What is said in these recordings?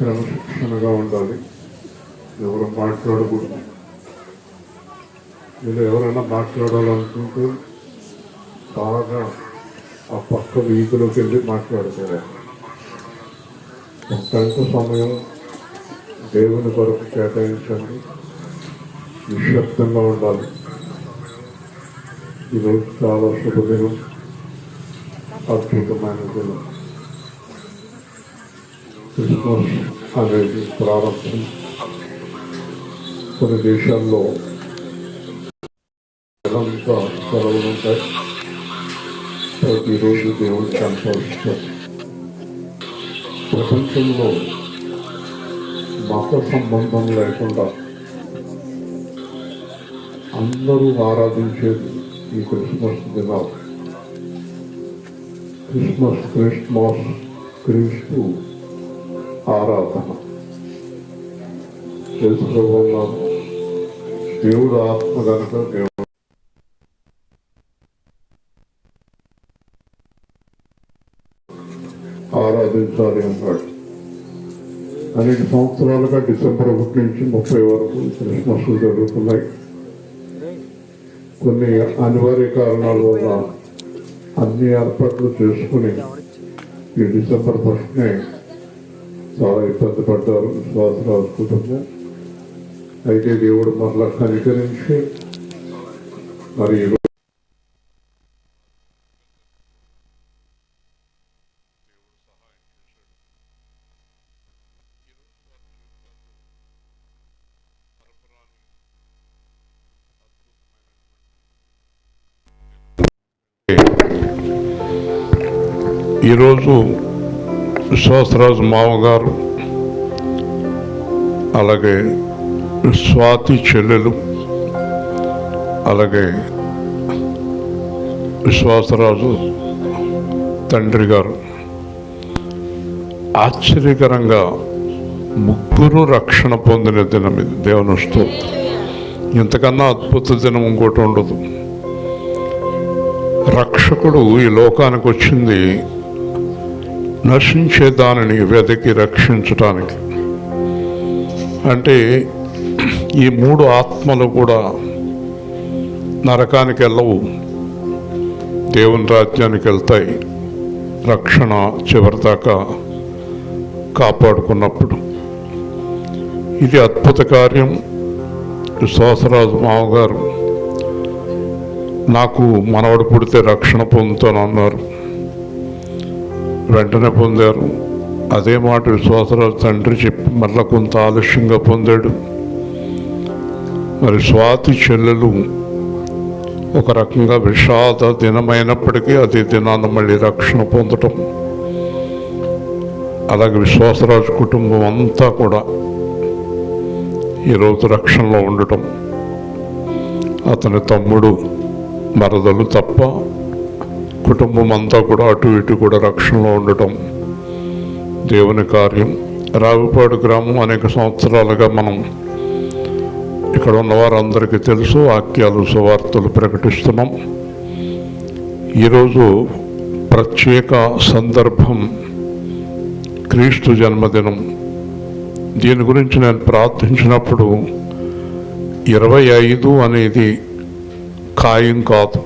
క్రమశిక్షణగా ఉండాలి. ఎవరు మాట్లాడకూడదు. మీరు ఎవరైనా మాట్లాడాలనుకుంటే బాగా ఆ పక్క వీధిలోకి వెళ్ళి మాట్లాడతారు. ఒక గంట సమయం దేవుని కొరకు కేటాయించండి. నిశ్శబ్దంగా ఉండాలి. ఈరోజు చాలా శుభదినం, అద్భుతమైన దినం. క్రిస్మస్ అనేది ప్రారంభం. కొన్ని దేశాల్లో నెలంతా సెలవులు ఉంటాయి. ప్రతిరోజు దేవుడిని కనపరుస్తారు. ప్రపంచంలో మత సంబంధం లేకుండా అందరూ ఆరాధించేది ఈ క్రిస్మస్ దినాలు. క్రిస్మస్ క్రీస్తు ఆరాధన చేసుకోవాలి. దేవుడు ఆత్మ కనుక దేవుడు ఆరాధించాలి అన్నాడు. అనేక సంవత్సరాలుగా డిసెంబర్ 1 నుంచి 30 వరకు క్రిస్మస్ జరుగుతున్నాయి. కొన్ని అనివార్య కారణాల వల్ల అన్ని ఏర్పాట్లు చేసుకుని ఈ డిసెంబర్ 1నే చాలా ఇబ్బంది పడ్డారు విశ్వాసరాజు కుటుంబం. అయితే దేవుడు మరలా కనికరించి మరి ఈరోజు విశ్వాసరాజు మామగారు, అలాగే స్వాతి చెల్లెలు, అలాగే విశ్వాసరాజు తండ్రి గారు ఆశ్చర్యకరంగా ముగ్గురు రక్షణ పొందిన దినం ఇది. దేవుని స్తోత్రం. ఇంతకన్నా అద్భుత దినం ఇంకోటి ఉండదు. రక్షకుడు ఈ లోకానికి వచ్చింది నశించే దానిని వెతికి రక్షించటానికి. అంటే ఈ 3 ఆత్మలు కూడా నరకానికి వెళ్ళవు, దేవుని రాజ్యానికి వెళ్తాయి. రక్షణ చివరిదాకా కాపాడుకున్నప్పుడు ఇది అద్భుత కార్యం. విశ్వాసరాజు మామగారు నాకు మనవడు పుడితే రక్షణ పొందుతానన్నారు. వెంటనే పొందారు. అదే మాట విశ్వాసరాజు తండ్రి చెప్పి మళ్ళా కొంత ఆలస్యంగా పొందాడు. మరి స్వాతి చెల్లెలు ఒక రకంగా విషాద దినమైనప్పటికీ అదే దినాన్ని మళ్ళీ రక్షణ పొందటం, అలాగే విశ్వాసరాజు కుటుంబం అంతా కూడా ఈరోజు రక్షణలో ఉండటం, అతని తమ్ముడు మరదలు తప్ప కుటుంబం అంతా కూడా అటు ఇటు కూడా రక్షణలో ఉండటం దేవుని కార్యం. రావిపాడు గ్రామం అనేక సంవత్సరాలుగా మనం ఇక్కడ ఉన్న వారందరికీ తెలుసు, వాక్యాలు సువార్తలు ప్రకటిస్తున్నాం. ఈరోజు ప్రత్యేక సందర్భం, క్రీస్తు జన్మదినం. దీని గురించి నేను ప్రార్థించినప్పుడు 25 అనేది ఖాయం కాదు.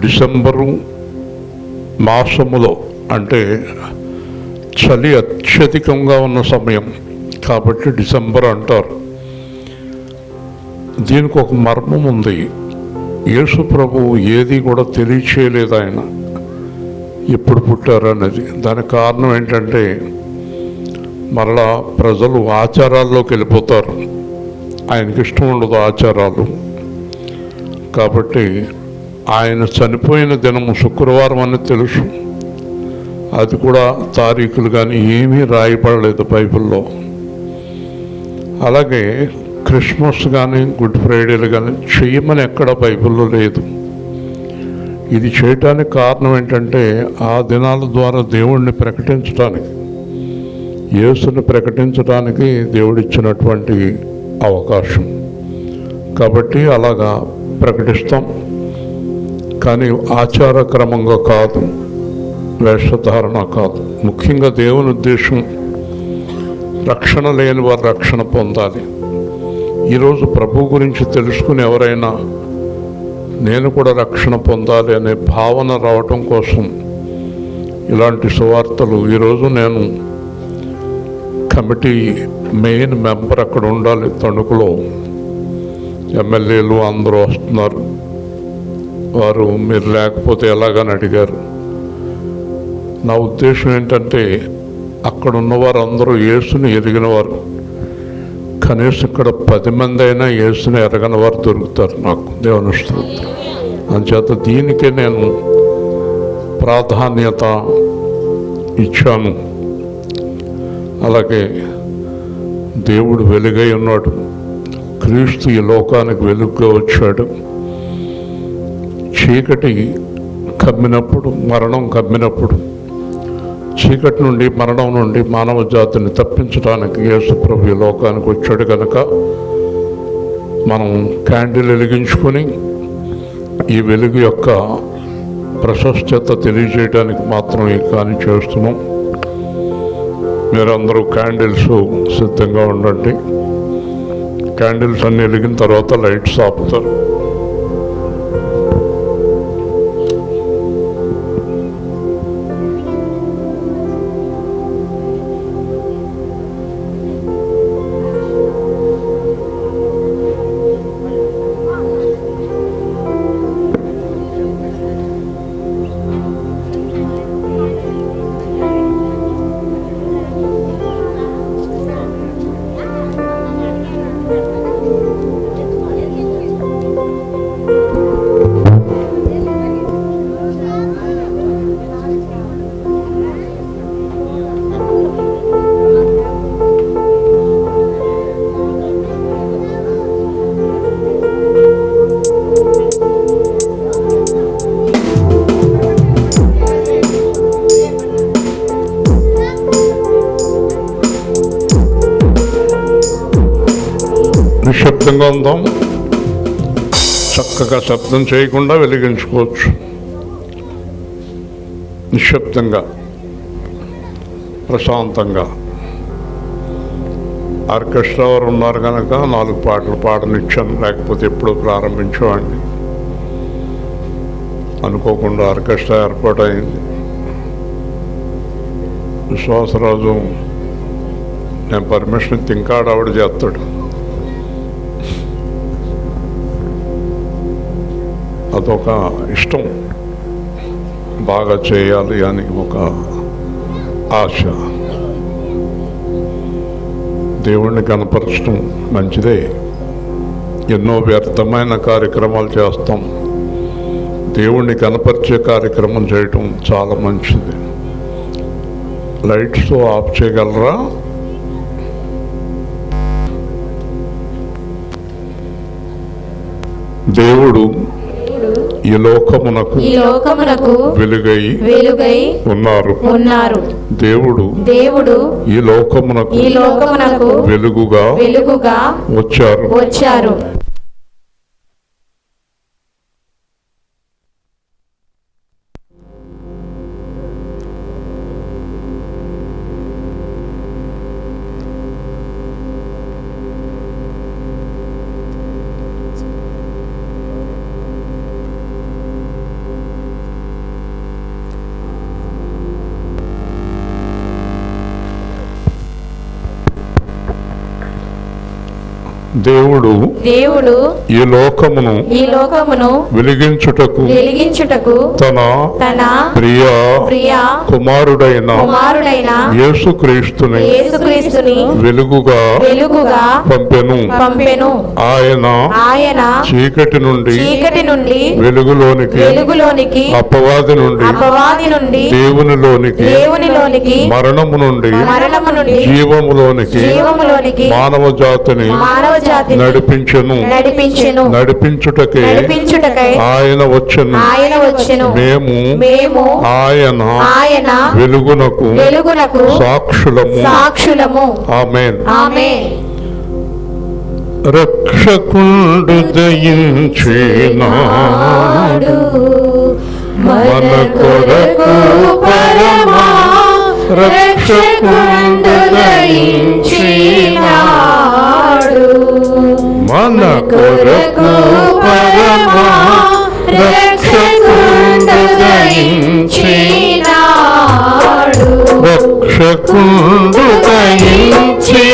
డిసెంబరు మాసములో అంటే చలి అత్యధికంగా ఉన్న సమయం కాబట్టి డిసెంబర్ అంటారు. దీనికి ఒక మర్మం ఉంది. యేసు ప్రభువు ఏది కూడా తెలియచేయలేదు ఆయన ఎప్పుడు పుట్టారన్నది. దానికి కారణం ఏంటంటే మరలా ప్రజలు ఆచారాల్లోకి వెళ్ళిపోతారు. ఆయనకి ఇష్టం ఉండదు ఆచారాలు. కాబట్టి ఆయన చనిపోయిన దినము శుక్రవారం అని తెలుసు. అది కూడా తారీఖులు కానీ ఏమీ రాయబడలేదు బైబిల్లో. అలాగే క్రిస్మస్ కానీ గుడ్ ఫ్రైడేలు కానీ చేయమని ఎక్కడ బైబిల్లో లేదు. ఇది చేయటానికి కారణం ఏంటంటే ఆ దినాల ద్వారా దేవుణ్ణి ప్రకటించడానికి, యేసుని ప్రకటించడానికి దేవుడిచ్చినటువంటి అవకాశం. కాబట్టి అలాగా ప్రకటిస్తాం, కానీ ఆచారక్రమంగా కాదు, వేషధారణ కాదు. ముఖ్యంగా దేవుని ఉద్దేశం రక్షణ లేని వారు రక్షణ పొందాలి. ఈరోజు ప్రభు గురించి తెలుసుకుని ఎవరైనా నేను కూడా రక్షణ పొందాలి అనే భావన రావటం కోసం ఇలాంటి సువార్తలు. ఈరోజు నేను కమిటీ మెయిన్ మెంబర్ అక్కడ ఉండాలి, తణుకులో ఎమ్మెల్యేలు అందరూ వస్తున్నారు. వారు మీరు లేకపోతే ఎలాగని అడిగారు. నా ఉద్దేశం ఏంటంటే అక్కడ ఉన్నవారు అందరూ యేసుని ఎరిగినవారు. కనీసం ఇక్కడ 10 మంది అయినా యేసుని ఎరగని వారు దొరుకుతారు నాకు, దేవుని స్తోత్రం. అంచేత దీనికే నేను ప్రాధాన్యత ఇచ్చాను. అలాగే దేవుడు వెలుగై ఉన్నాడు. క్రీస్తు ఈ లోకానికి వెలుగుగా వచ్చాడు. చీకటి కమ్మినప్పుడు, మరణం కమ్మినప్పుడు, చీకటి నుండి, మరణం నుండి మానవ జాతిని తప్పించడానికి యేసు ప్రభు ఈ లోకానికి వచ్చాడు. కనుక మనం క్యాండిల్ వెలిగించుకొని ఈ వెలుగు యొక్క ప్రశస్తత తెలియజేయడానికి మాత్రం ఈ కానీ చేస్తున్నాం. మీరందరూ క్యాండిల్స్ సిద్ధంగా ఉండండి. క్యాండిల్స్ అన్నీ వెలిగిన తర్వాత లైట్స్ ఆపుతారు. నిశ్శబ్దంగా ఉందాం. చక్కగా శబ్దం చేయకుండా వెలిగించుకోవచ్చు. నిశ్శబ్దంగా, ప్రశాంతంగా. ఆర్కెస్ట్రా వారు ఉన్నారు కనుక 4 పాటలు పాడనిచ్చాను, లేకపోతే ఎప్పుడో ప్రారంభించేవాడిని. అనుకోకుండా ఆర్కెస్ట్రా ఏర్పాటైంది. విశ్వాసరాజు నేను పర్మిషన్ తింకాడు, ఆవిడ చేస్తాడు. అదొక ఇష్టం, బాగా చేయాలి అని ఒక ఆశ. దేవుణ్ణి కనపరచడం మంచిదే. ఎన్నో వ్యర్థమైన కార్యక్రమాలు చేస్తాం. దేవుణ్ణి కనపరిచే కార్యక్రమం చేయటం చాలా మంచిది. లైట్స్ ఆఫ్ చేయగలరా? దేవుడు ఈ లోకమునకు వెలుగై ఉన్నారు. దేవుడు ఈ లోకమునకు వెలుగుగా వచ్చారు. దేవుడు ఈ లోకమును వెలిగించుటకు తన ప్రియ కుమారుడైన యేసుక్రీస్తుని వెలుగుగా పంపెను. ఆయన చీకటి నుండి వెలుగులోనికి అపవాది నుండి దేవునిలోనికి మరణము నుండి జీవములోనికి మానవ జాతిని నడిపించుటకే ఆయన వచ్చెను. మేము ఆయన వెలుగునకు సాక్షులము. ఆమేన్. రక్షకుండు దయించినాడు మన కొరకు పరమా, రక్షకుండు దయించినాడు మన కొరకు పరమా, రక్షకుండు దయించినాడు. రక్షకుండు దయించినాడు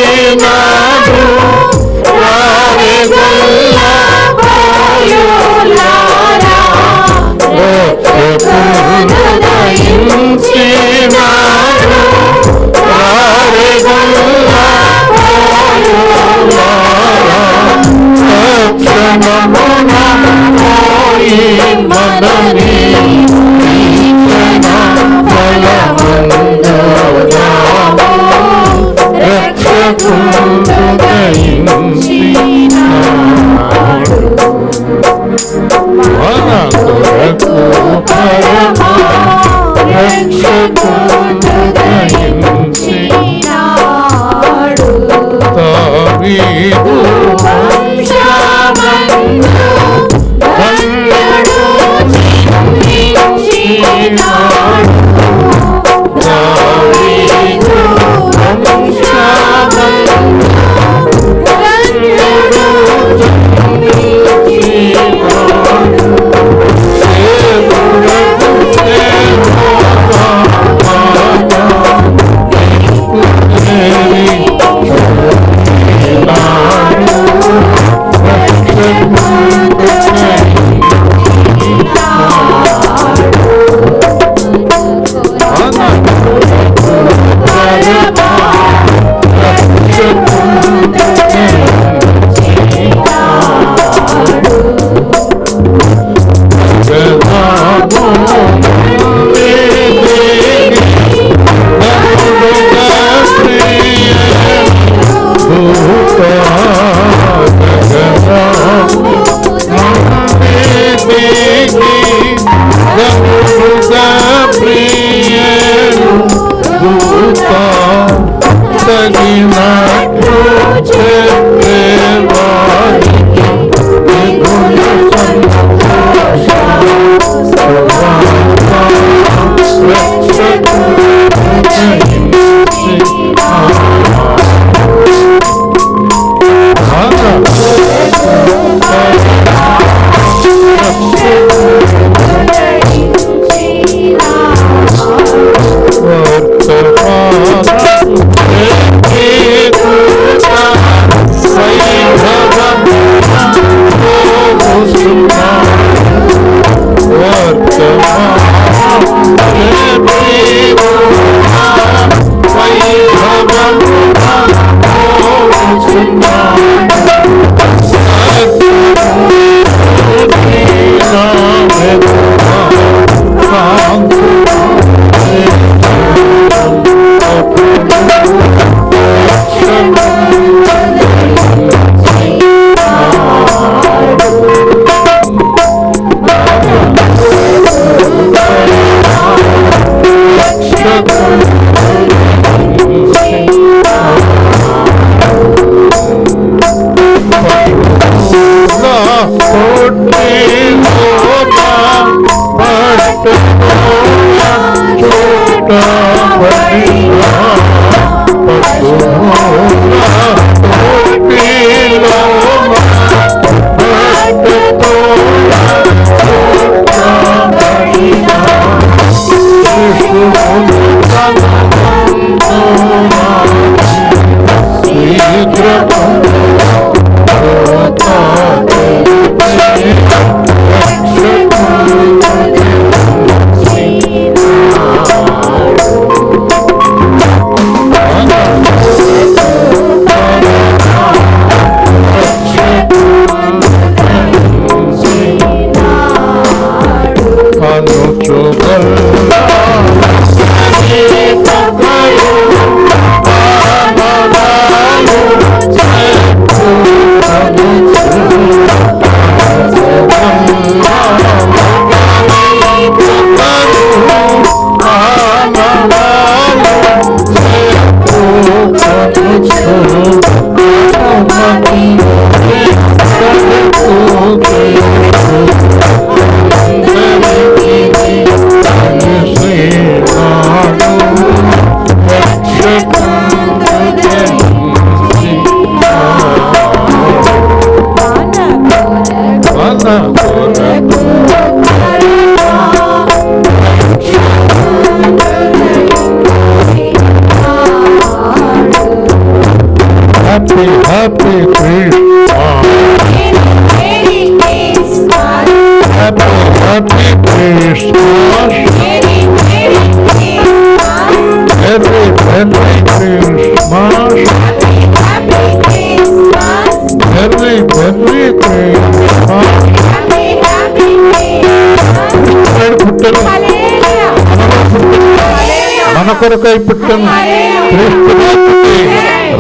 మన కొరకై పుట్టను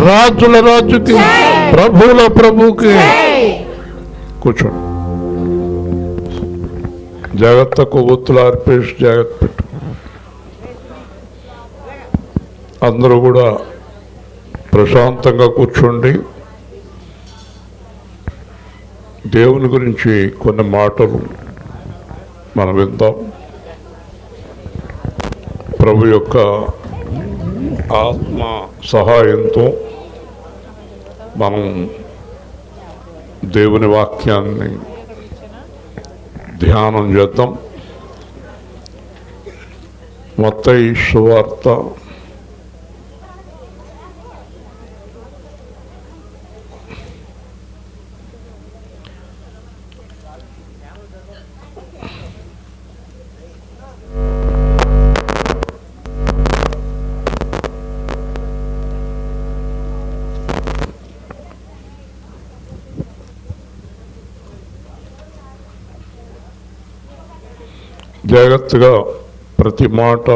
రాజుల రాజుకి ప్రభువుల ప్రభువుకి. కూర్చోండి. జాగ్రత్త కొవ్వొత్తులు ఆర్పేసి జాగ్రత్త పెట్టు. అందరూ కూడా ప్రశాంతంగా కూర్చోండి. దేవుని గురించి కొన్ని మాటలు మనం విందాం. ప్రభు యొక్క ఆత్మ సహాయంతో మనం దేవుని వాక్యాన్ని ధ్యానం చేద్దాం. మత్తయి సువార్త జాగ్రత్తగా ప్రతి మాట.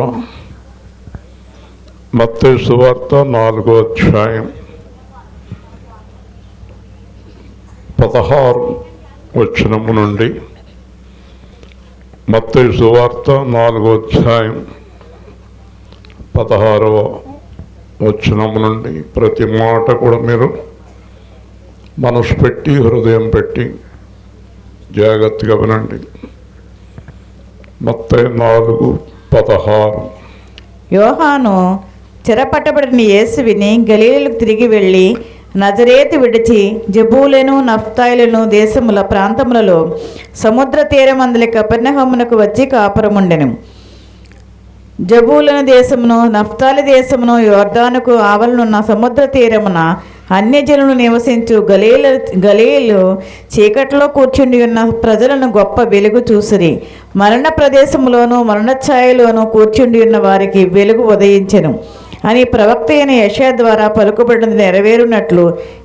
మత్తయి సువార్త 4వ అధ్యాయం 16 వచనము నుండి, మత్తయి సువార్త 4వ అధ్యాయం 16వ వచనము నుండి ప్రతి మాట కూడా మీరు మనసు పెట్టి హృదయం పెట్టి జాగ్రత్తగా వినండి. మత్తయి 4:16. యోహాను చెరపట్టబడిన యేసువిని గలీలుకు తిరిగి వెళ్ళి నజరేతు విడిచి జబూలెను నఫ్తాయిలను దేశముల ప్రాంతములలో సముద్ర తీరమందలి కపెర్నహూమునకు వచ్చి కాపురముండెను. జబూలను దేశమును నఫ్తాలి దేశమును యోర్దానుకు ఆవలనున్న సముద్ర తీరమున అన్యజనులు నివసించు గలీలు చీకట్లో కూర్చుండి ఉన్న ప్రజలను గొప్ప వెలుగు చూసిరి. మరణ ప్రదేశములోను మరణఛాయలోను కూర్చుండి ఉన్న వారికి వెలుగు ఉదయించెను అని ప్రవక్త అయిన యెషయా ద్వారా పలుకుబడినది నెరవేరునట్లు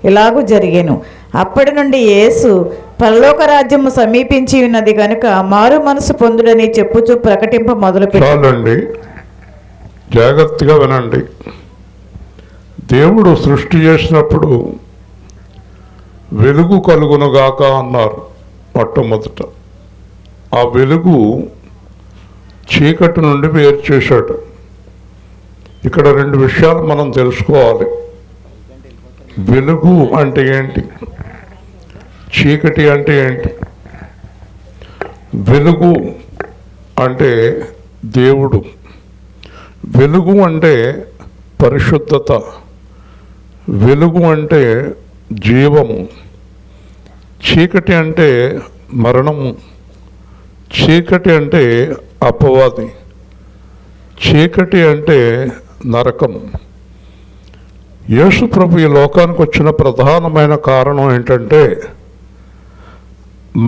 ఇలాగూ జరిగెను. అప్పటి నుండి యేసు పరలోక రాజ్యము సమీపించి ఉన్నది కనుక మారు మనసు పొందుడని చెప్పుచూ ప్రకటింప మొదలుపెట్టాలండి. జాగ్రత్తగా వినండి. దేవుడు సృష్టి చేసినప్పుడు వెలుగు కలుగునుగాక అన్నారు మొట్టమొదట. ఆ వెలుగు చీకటి నుండి వేరు చేశాడు. ఇక్కడ 2 విషయాలు మనం తెలుసుకోవాలి. వెలుగు అంటే ఏంటి, చీకటి అంటే ఏంటి. వెలుగు అంటే దేవుడు, వెలుగు అంటే పరిశుద్ధత, వెలుగు అంటే జీవము, చీకటి అంటే మరణము, చీకటి అంటే అపవాది, చీకటి అంటే నరకం. యేసు ప్రభు ఈ లోకానికి వచ్చిన ప్రధానమైన కారణం ఏంటంటే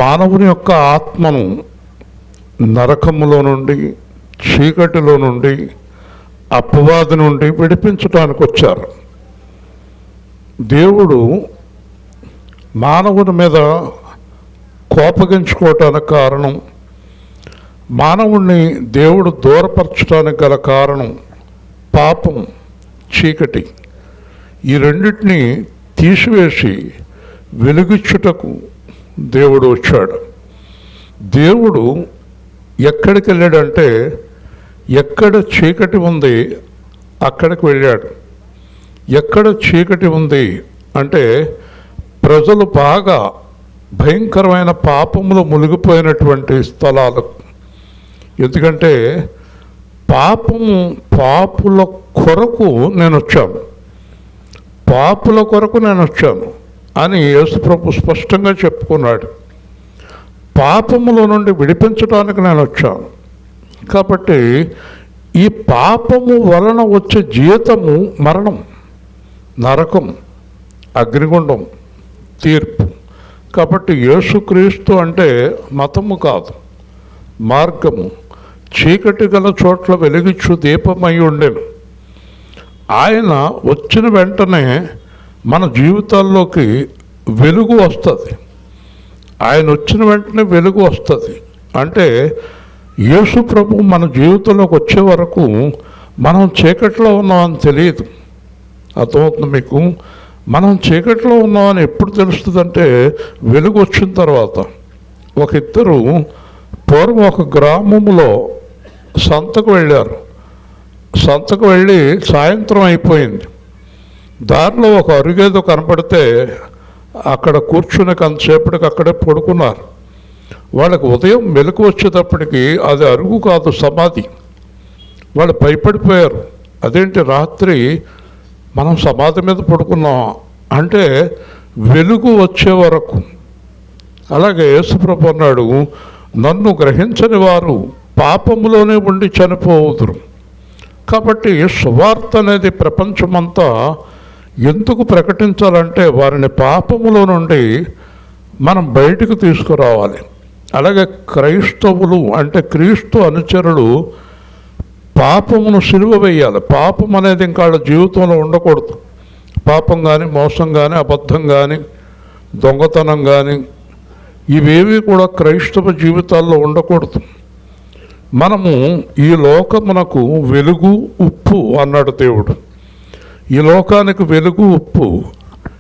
మానవుని యొక్క ఆత్మను నరకములో నుండి, చీకటిలో నుండి, అపవాది నుండి విడిపించడానికి వచ్చారు. దేవుడు మానవుని మీద కోపగించుకోవటానికి కారణం, మానవుణ్ణి దేవుడు దూరపరచడానికి గల కారణం పాపం, చీకటి. ఈ రెండింటినీ తీసివేసి వెలుగిచ్చుటకు దేవుడు వచ్చాడు. దేవుడు ఎక్కడికి వెళ్ళాడంటే ఎక్కడ చీకటి ఉంది అక్కడికి వెళ్ళాడు. ఎక్కడ చీకటి ఉంది అంటే ప్రజలు బాగా భయంకరమైన పాపములో మునిగిపోయినటువంటి స్థలాలకు. ఎందుకంటే పాపుల కొరకు నేను వచ్చాను, పాపుల కొరకు నేను వచ్చాను అని యేసుప్రభు స్పష్టంగా చెప్పుకున్నాడు. పాపములో నుండి విడిపించడానికి నేను వచ్చాను. కాబట్టి ఈ పాపము వలన వచ్చే జీతము మరణం, నరకం, అగ్నిగుండం, తీర్పు. కాబట్టి యేసుక్రీస్తు అంటే మతము కాదు, మార్గము. చీకటి గల చోట్ల వెలిగించు దీపమై ఉండెను. ఆయన వచ్చిన వెంటనే మన జీవితాల్లోకి వెలుగు వస్తుంది. ఆయన వచ్చిన వెంటనే వెలుగు వస్తుంది. అంటే యేసు ప్రభు మన జీవితంలోకి వచ్చే వరకు మనం చీకట్లో ఉన్నామని తెలియదు. అర్థమవుతుంది మీకు? మనం చీకట్లో ఉన్నామని ఎప్పుడు తెలుస్తుందంటే వెలుగు వచ్చిన తర్వాత. ఒక ఇద్దరు పూర్వం ఒక గ్రామంలో సంతకు వెళ్ళారు. సంతకు వెళ్ళి సాయంత్రం అయిపోయింది. దారిలో ఒక అరుగేదో కనపడితే అక్కడ కూర్చుని కొంతసేపటికి అక్కడే పడుకున్నారు. వాళ్ళకి ఉదయం మెలకు వచ్చేటప్పటికి అది అరుగు కాదు, సమాధి. వాళ్ళు భయపడిపోయారు. అదేంటి రాత్రి మనం సమాధి మీద పడుకున్నాం అంటే వెలుగు వచ్చే వరకు. అలాగే యేసుప్రభు అన్నాడు, నన్ను గ్రహించని వారు పాపములోనే ఉండి చనిపోవుదురు. కాబట్టి సువార్త అనేది ప్రపంచమంతా ఎందుకు ప్రకటించాలంటే వారిని పాపములో నుండి మనం బయటకు తీసుకురావాలి. అలాగే క్రైస్తవులు అంటే క్రీస్తు అనుచరులు పాపమును సిలువ వేయాలి. పాపం అనేది ఇంకా వాళ్ళ జీవితంలో ఉండకూడదు. పాపం కానీ, మోసం కానీ, అబద్ధం కానీ, దొంగతనం కానీ ఇవేవి కూడా క్రైస్తవ జీవితాల్లో ఉండకూడదు. మనము ఈ లోకమునకు వెలుగు ఉప్పు అన్నాడు దేవుడు. ఈ లోకానికి వెలుగు ఉప్పు.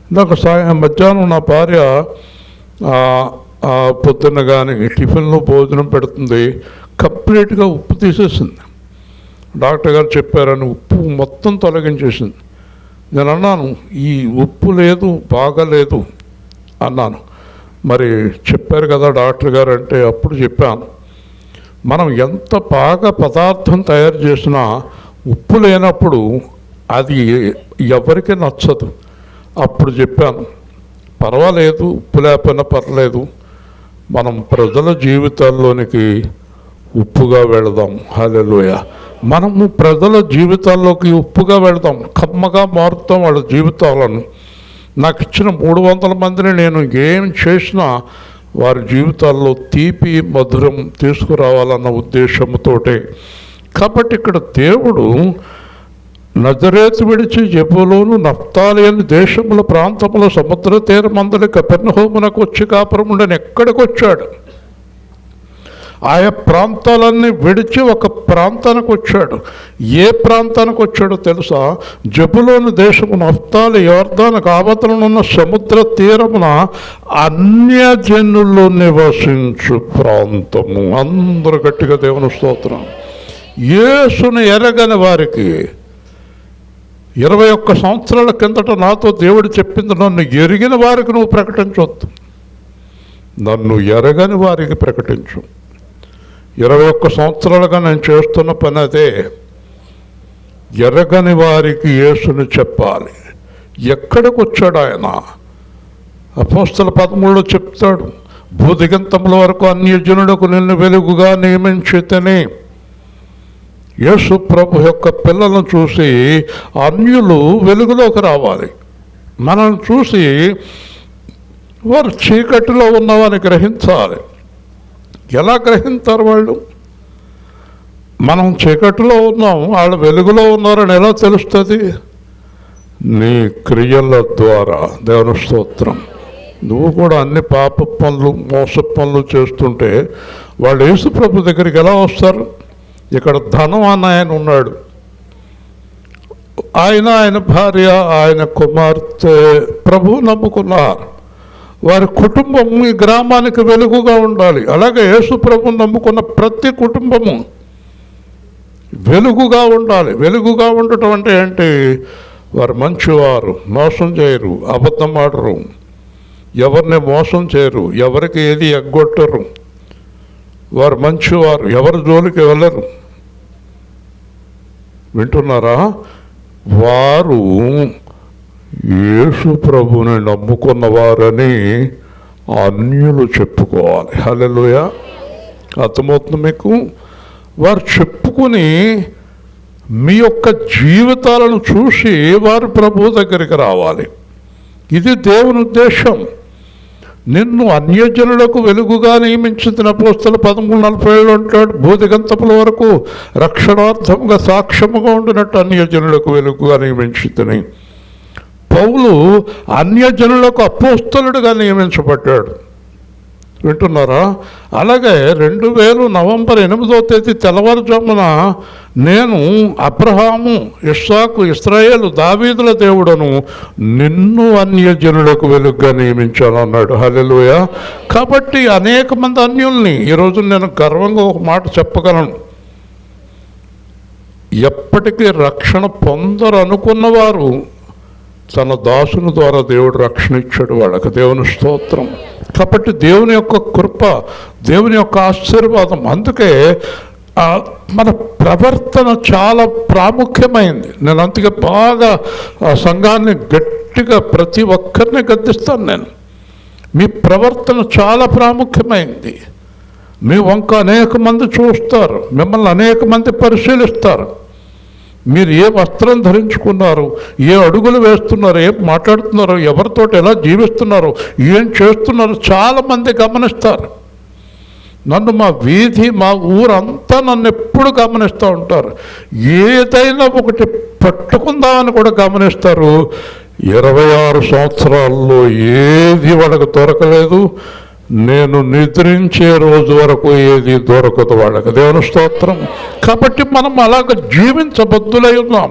ఇందాక మధ్యాహ్నం నా భార్య పొద్దున్న కానీ టిఫిన్లో భోజనం పెడుతుంది, కంప్లీట్గా ఉప్పు తీసేసింది. డాక్టర్ గారు చెప్పారని ఉప్పు మొత్తం తొలగించేసింది. నేను అన్నాను, ఈ ఉప్పు లేదు, బాగాలేదు అన్నాను. మరి చెప్పారు కదా డాక్టర్ గారు అంటే అప్పుడు చెప్పాను, మనం ఎంత బాగా పదార్థం తయారు చేసినా ఉప్పు లేనప్పుడు అది ఎవరికి నచ్చదు. అప్పుడు చెప్పాను, పర్వాలేదు ఉప్పు లేకపోయినా పర్లేదు, మనం ప్రజల జీవితాల్లోనికి ఉప్పుగా వెళదాం. హల్లెలూయా. మనము ప్రజల జీవితాల్లోకి ఉప్పుగా వెళదాం, కమ్మగా మారుతాం వాళ్ళ జీవితాలను. నాకు ఇచ్చిన 300 మందిని నేను ఏం చేసినా వారి జీవితాల్లో తీపి మధురం తీసుకురావాలన్న ఉద్దేశంతోటే. కాబట్టి ఇక్కడ దేవుడు నజరేతు విడిచి జెబూలూను నఫ్తాలి అని దేశముల ప్రాంతముల సముద్ర తీరమందలి కపెర్నహూమునకు వచ్చి కాపురం ఉండని ఎక్కడికి వచ్చాడు. ఆయా ప్రాంతాలన్నీ విడిచి ఒక ప్రాంతానికి వచ్చాడు. ఏ ప్రాంతానికి వచ్చాడో తెలుసా? జెబూలూను దేశము నఫ్తాలి యోర్దానుకు ఆవతలనున్న సముద్ర తీరమున అన్యజనులు నివసించు ప్రాంతము. అందరూ గట్టిగా దేవుని స్తోత్రం. యేసును ఎరగని వారికి 21 సంవత్సరాల కిందట నాతో దేవుడు చెప్పింది, నన్ను ఎరిగిన వారికి నువ్వు ప్రకటించవద్దు, నన్ను ఎరగని వారికి ప్రకటించు. 21 సంవత్సరాలుగా నేను చేస్తున్న పని అదే. ఎరగని వారికి యేసుని చెప్పాలి. ఎక్కడికి వచ్చాడు ఆయన? అపోస్తల 13లో చెప్తాడు, భూదిగంతముల వరకు అన్యజనులకు నిన్ను వెలుగుగా నియమించితేనే. యేసు ప్రభు యొక్క పిల్లలను చూసి అన్యులు వెలుగులోకి రావాలి. మనం చూసి వారు చీకటిలో ఉన్నవారిని గ్రహించాలి. ఎలా గ్రహించారు వాళ్ళు? మనం చీకటిలో ఉన్నాం, వాళ్ళు వెలుగులో ఉన్నారని ఎలా తెలుస్తుంది? నీ క్రియల ద్వారా. దేవుని స్తోత్రం. నువ్వు కూడా అన్ని పాప పనులు, మోస పనులు చేస్తుంటే వాళ్ళు యేసు ప్రభు దగ్గరికి ఎలా వస్తారు? ఇక్కడ ధనం అన్న ఆయన ఉన్నాడు, ఆయన భార్య, ఆయన కుమార్తె ప్రభువు నమ్ముకున్నారు. వారి కుటుంబం ఈ గ్రామానికి వెలుగుగా ఉండాలి. అలాగే యేసు ప్రభువు నమ్ముకున్న ప్రతి కుటుంబము వెలుగుగా ఉండాలి. వెలుగుగా ఉండటం అంటే ఏంటి? వారు మంచివారు, మోసం చేయరు, అబద్ధం ఆడరు, ఎవరిని మోసం చేయరు, ఎవరికి ఏది ఎగ్గొట్టరు. వారు మంచివారు, ఎవరి జోలికి వెళ్ళరు. వింటున్నారా? వారు యేసు ప్రభుని నమ్ముకున్నవారని అన్యులు చెప్పుకోవాలి. హల్లెలూయా. అర్థమవుతుంది మీకు? వారు చెప్పుకుని మీ యొక్క జీవితాలను చూసి వారు ప్రభు దగ్గరికి రావాలి. ఇది దేవుని ఉద్దేశం. నిన్ను అన్యజనులకు వెలుగుగా నియమించిన అపోస్తలు 13:47 అంటాడు. భూదిగంతముల వరకు రక్షణార్థముగా సాక్ష్యముగా ఉండినట్టు అన్యజనులకు వెలుగుగా నియమించితిని. పౌలు అన్యజనులకు అపోస్తలుడుగా నియమించబడ్డాడు. వింటున్నారా? అలాగే 2000 నవంబర్ 8వ తేదీ తెల్లవారుజామున నేను అబ్రహాము, ఇస్సాకు, ఇశ్రాయేలు, దావీదుల దేవుడను నిన్ను అన్యజనులకు వెలుగుగా నియమించాను అన్నాడు. హల్లెలూయా. కాబట్టి అనేక మంది అన్యుల్ని ఈరోజు నేను గర్వంగా ఒక మాట చెప్పగలను. ఎప్పటికీ రక్షణ పొందరు అనుకున్నవారు తన దాసుని ద్వారా దేవుడు రక్షణ ఇచ్చాడు వాళ్ళకి. దేవుని స్తోత్రం. కాబట్టి దేవుని యొక్క కృప, దేవుని యొక్క ఆశీర్వాదం. అందుకే మన ప్రవర్తన చాలా ప్రాముఖ్యమైంది. నేను అందుకే బాగా ఆ సంఘాన్ని గట్టిగా ప్రతి ఒక్కరిని గద్దిస్తాను. నేను మీ ప్రవర్తన చాలా ప్రాముఖ్యమైంది. మీ వంక అనేక మంది చూస్తారు, మిమ్మల్ని అనేక మంది పరిశీలిస్తారు. మీరు ఏ వస్త్రం ధరించుకున్నారు, ఏ అడుగులు వేస్తున్నారు, ఏం మాట్లాడుతున్నారు, ఎవరితో ఎలా జీవిస్తున్నారు, ఏం చేస్తున్నారు, చాలామంది గమనిస్తారు. నన్ను మా వీధి, మా ఊరంతా నన్ను ఎప్పుడు గమనిస్తూ ఉంటారు. ఏదైనా ఒకటి పట్టుకుందామని కూడా గమనిస్తారు. 26 సంవత్సరాల్లో ఏది వాళ్ళకు దొరకలేదు. నేను నిద్రించే రోజు వరకు ఏది దొరకదు వాళ్ళకి. దేవుని స్తోత్రం. కాబట్టి మనం అలాగ జీవించబద్దులై ఉన్నాం.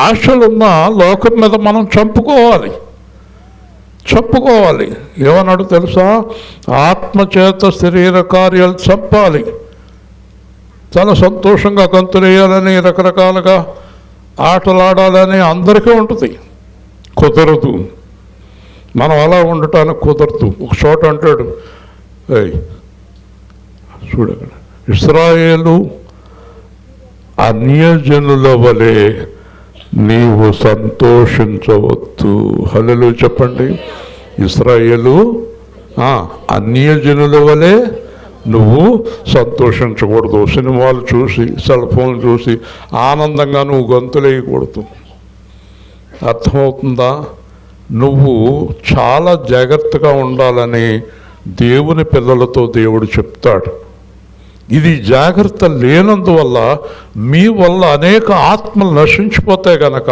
ఆశలున్న లోకం మీద మనం చంపుకోవాలి. ఏమన్నాడు తెలుసా? ఆత్మచేత శరీర కార్యాలు చంపాలి. చాలా సంతోషంగా గంతులేయాలని, రకరకాలుగా ఆటలాడాలని అందరికీ ఉంటుంది. కుదరదు. మనం అలా ఉండటానికి కుదరదు. ఒక చోట అంటాడు, చూడక్కడ, ఇశ్రాయేలు అన్యజనుల వలె నీవు సంతోషించవద్దు. హల్లెలూయా చెప్పండి. ఇశ్రాయేలు అన్యజనుల వలె నువ్వు సంతోషించకూడదు. సినిమాలు చూసి, సెల్ ఫోన్ చూసి ఆనందంగా నువ్వు గంతులేయకూడదు. అర్థమవుతుందా? నువ్వు చాలా జాగ్రత్తగా ఉండాలని దేవుని పిల్లలతో దేవుడు చెప్తాడు. ఇది జాగ్రత్త లేనందువల్ల మీ వల్ల అనేక ఆత్మలు నశించిపోతాయి కనుక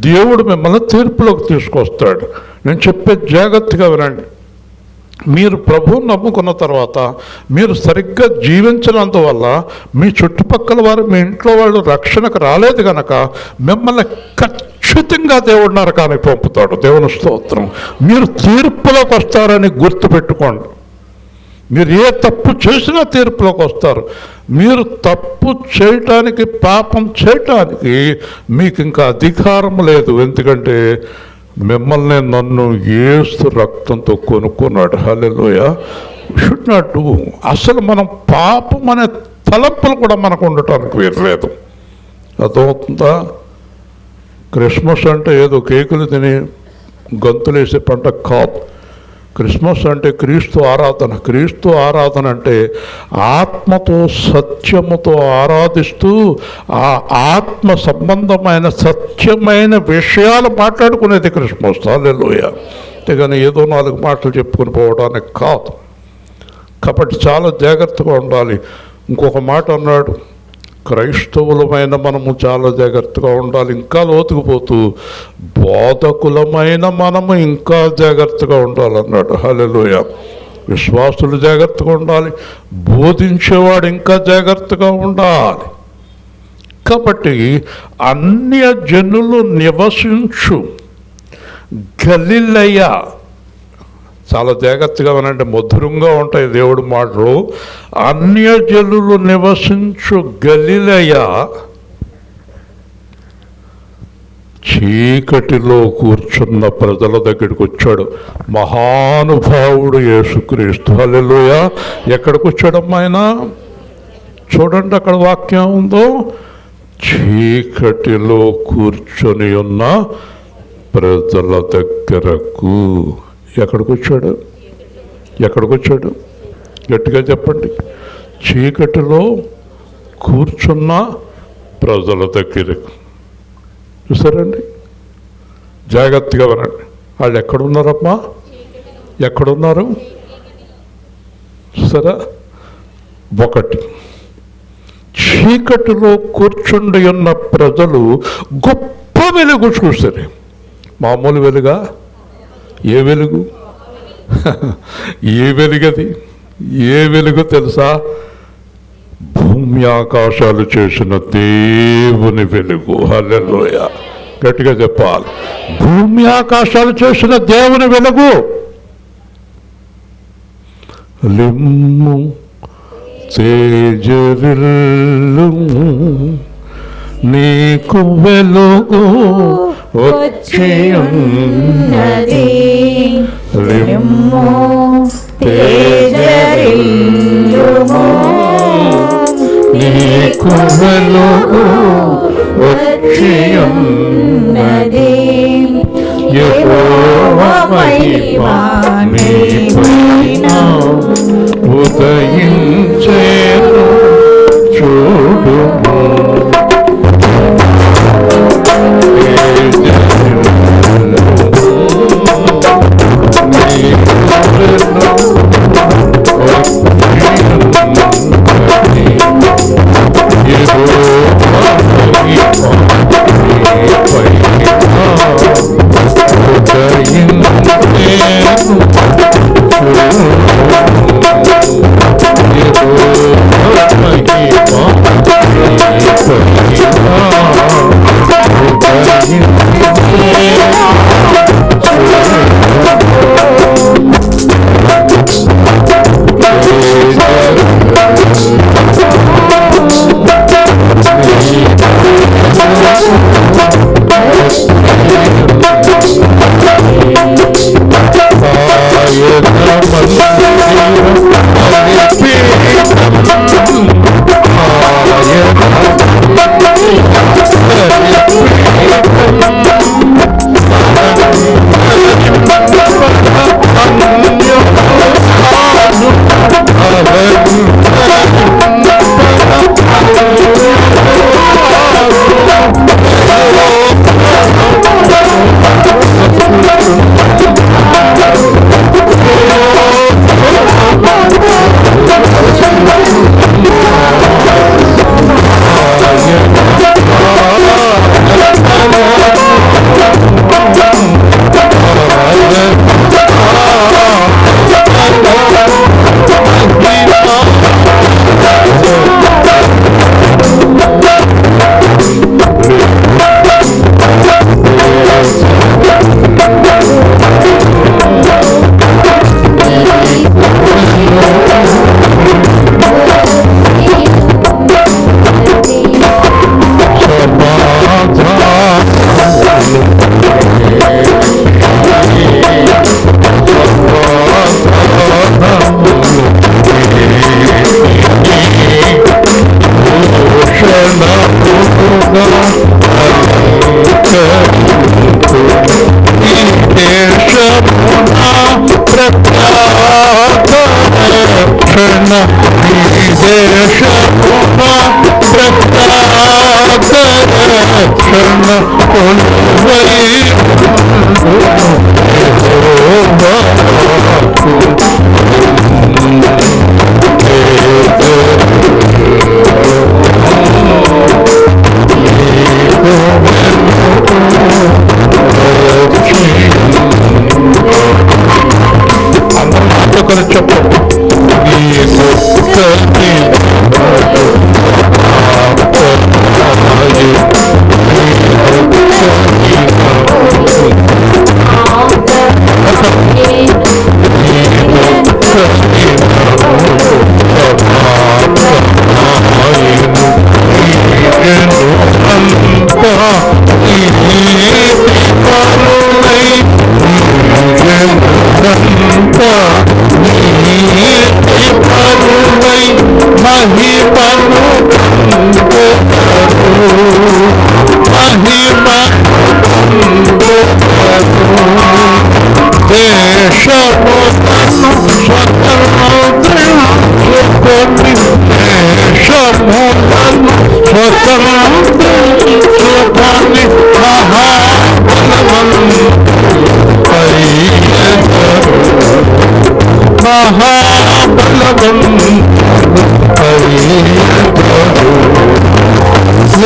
దేవుడు మిమ్మల్ని తీర్పులోకి తీసుకొస్తాడు. నేను చెప్పే జాగ్రత్తగా వినండి. మీరు ప్రభువుని నమ్ముకున్న తర్వాత మీరు సరిగ్గా జీవించినందువల్ల మీ చుట్టుపక్కల వారు, మీ ఇంట్లో వాళ్ళు రక్షణకు రాలేదు కనుక మిమ్మల్ని ఖచ్చితంగా దేవుడు నరకానికి పంపుతాడు. దేవుని స్తోత్రం. మీరు తీర్పులోకి వస్తారని గుర్తుపెట్టుకోండి. మీరు ఏ తప్పు చేసినా తీర్పులోకి వస్తారు. మీరు తప్పు చేయటానికి, పాపం చేయటానికి మీకు ఇంకా అధికారం లేదు. ఎందుకంటే మిమ్మల్ని, నన్ను యేసు రక్తంతో కొనుక్కున్నాడు. హల్లెలూయా. Should not do. అసలు మనం పాపం అనే తలంపులు కూడా మనకు ఉండటానికి వీరలేదు. అర్థమవుతుందా? క్రిస్మస్ అంటే ఏదో కేకులు తిని గంతులేసే పంట కాదు. క్రిస్మస్ అంటే క్రీస్తు ఆరాధన. క్రీస్తు ఆరాధన అంటే ఆత్మతో, సత్యముతో ఆరాధిస్తూ ఆ ఆత్మ సంబంధమైన సత్యమైన విషయాలు మాట్లాడుకునేది క్రిస్మస్. హల్లెలూయా. అంతేగాని ఏదో 4 మాటలు చెప్పుకొని పోవడానికి కాదు. కాబట్టి చాలా జాగ్రత్తగా ఉండాలి. ఇంకొక మాట అన్నాడు, క్రైస్తవులమైన మనము చాలా జాగ్రత్తగా ఉండాలి. ఇంకా లోతుకుపోతూ బోధకులమైన మనము ఇంకా జాగ్రత్తగా ఉండాలన్నాడు. హల్లెలూయా. విశ్వాసులు జాగ్రత్తగా ఉండాలి, బోధించేవాడు ఇంకా జాగ్రత్తగా ఉండాలి. కాబట్టి అన్యజనులు నివసించు గలిలయ, చాలా జాగ్రత్తగా వినండి, మధురంగా ఉంటాయి దేవుడి మాటలు. అన్యజనులు నివసించు గలిలయ చీకటిలో కూర్చున్న ప్రజల దగ్గరికి వచ్చాడు మహానుభావుడు యేసుక్రీస్తు. హల్లెలూయా. ఎక్కడికి వచ్చాడమ్మా ఆయన? చూడండి అక్కడ వాక్యం ఉందో, చీకటిలో కూర్చొని ఉన్న ప్రజల దగ్గరకు. ఎక్కడికి వచ్చాడు? గట్టిగా చెప్పండి. చీకటిలో కూర్చున్న ప్రజల దగ్గరకు. చూసారండి? జాగ్రత్తగా వినండి. వాళ్ళు ఎక్కడున్నారమ్మా? ఎక్కడున్నారు? సరే, ఒకటి, చీకటిలో కూర్చుండి ఉన్న ప్రజలు గొప్ప వెలుగు చూశారు. మామూలు వెలుగా? ఏ వెలుగు? ఏ వెలుగది? ఏ వెలుగు తెలుసా? భూమి ఆకాశాలు చేసిన దేవుని వెలుగు. హల్లెలూయా! గట్టిగా చెప్పాలి. భూమి ఆకాశాలు చేసిన దేవుని వెలుగు. లిమ్ము తేజరిల్లు, నీకు వెలుగు వచ్చి ఉన్నది. లిమ్ము తేజరిల్లుము, నీకు వెలుగు వచ్చి ఉన్నది. యెహోవా మహిమ నీపైన ఉదయించెను చూడుము.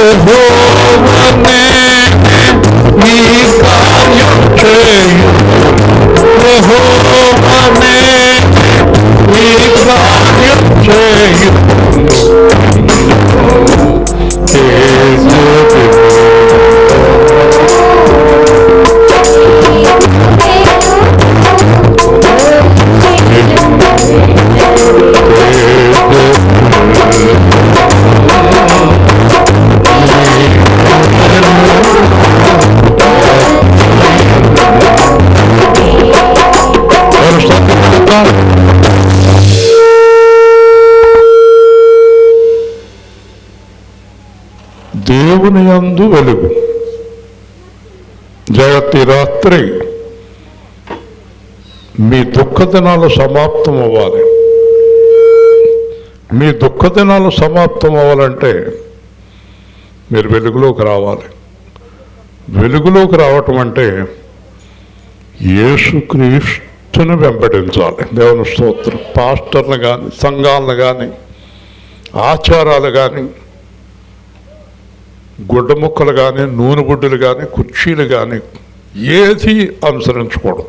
యెహోవానే నీ కార్యం చేయు, యెహోవానే నీ కార్యం చేయు. దేవుని యందు వెలుగు. జగతి రాత్రి మీ దుఃఖ దినాలు సమాప్తం అవ్వాలి. మీ దుఃఖ దినాలు సమాప్తం అవ్వాలంటే మీరు వెలుగులోకి రావాలి. వెలుగులోకి రావటం అంటే యేసుక్రీస్తుని వెంబడించాలి. దేవుని స్తోత్రం. పాస్టర్లు కానీ, సంఘాలను కానీ, ఆచారాలు కానీ, గుడ్డ ముక్కలు కానీ, నూనె గుడ్డలు కానీ, కుర్చీలు కానీ ఏది అనుసరించకూడదు.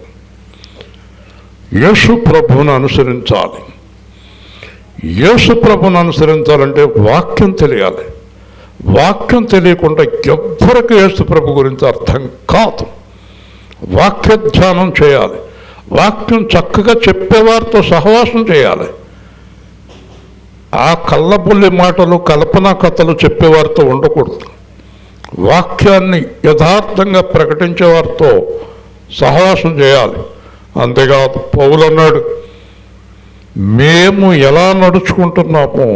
యేసు ప్రభువును అనుసరించాలి. యేసు ప్రభువును అనుసరించాలంటే వాక్యం తెలియాలి. వాక్యం తెలియకుండా ఎవ్వరికి యేసు ప్రభు గురించి అర్థం కాదు. వాక్య ధ్యానం చేయాలి. వాక్యం చక్కగా చెప్పేవారితో సహవాసం చేయాలి. ఆ కళ్ళబుల్లి మాటలు, కల్పనా కథలు చెప్పేవారితో ఉండకూడదు. వాక్యాన్ని యథార్థంగా ప్రకటించేవారితో సహవాసం చేయాలి. అంతేకాదు, పౌలు అన్నాడు, మేము ఎలా నడుచుకుంటున్నామో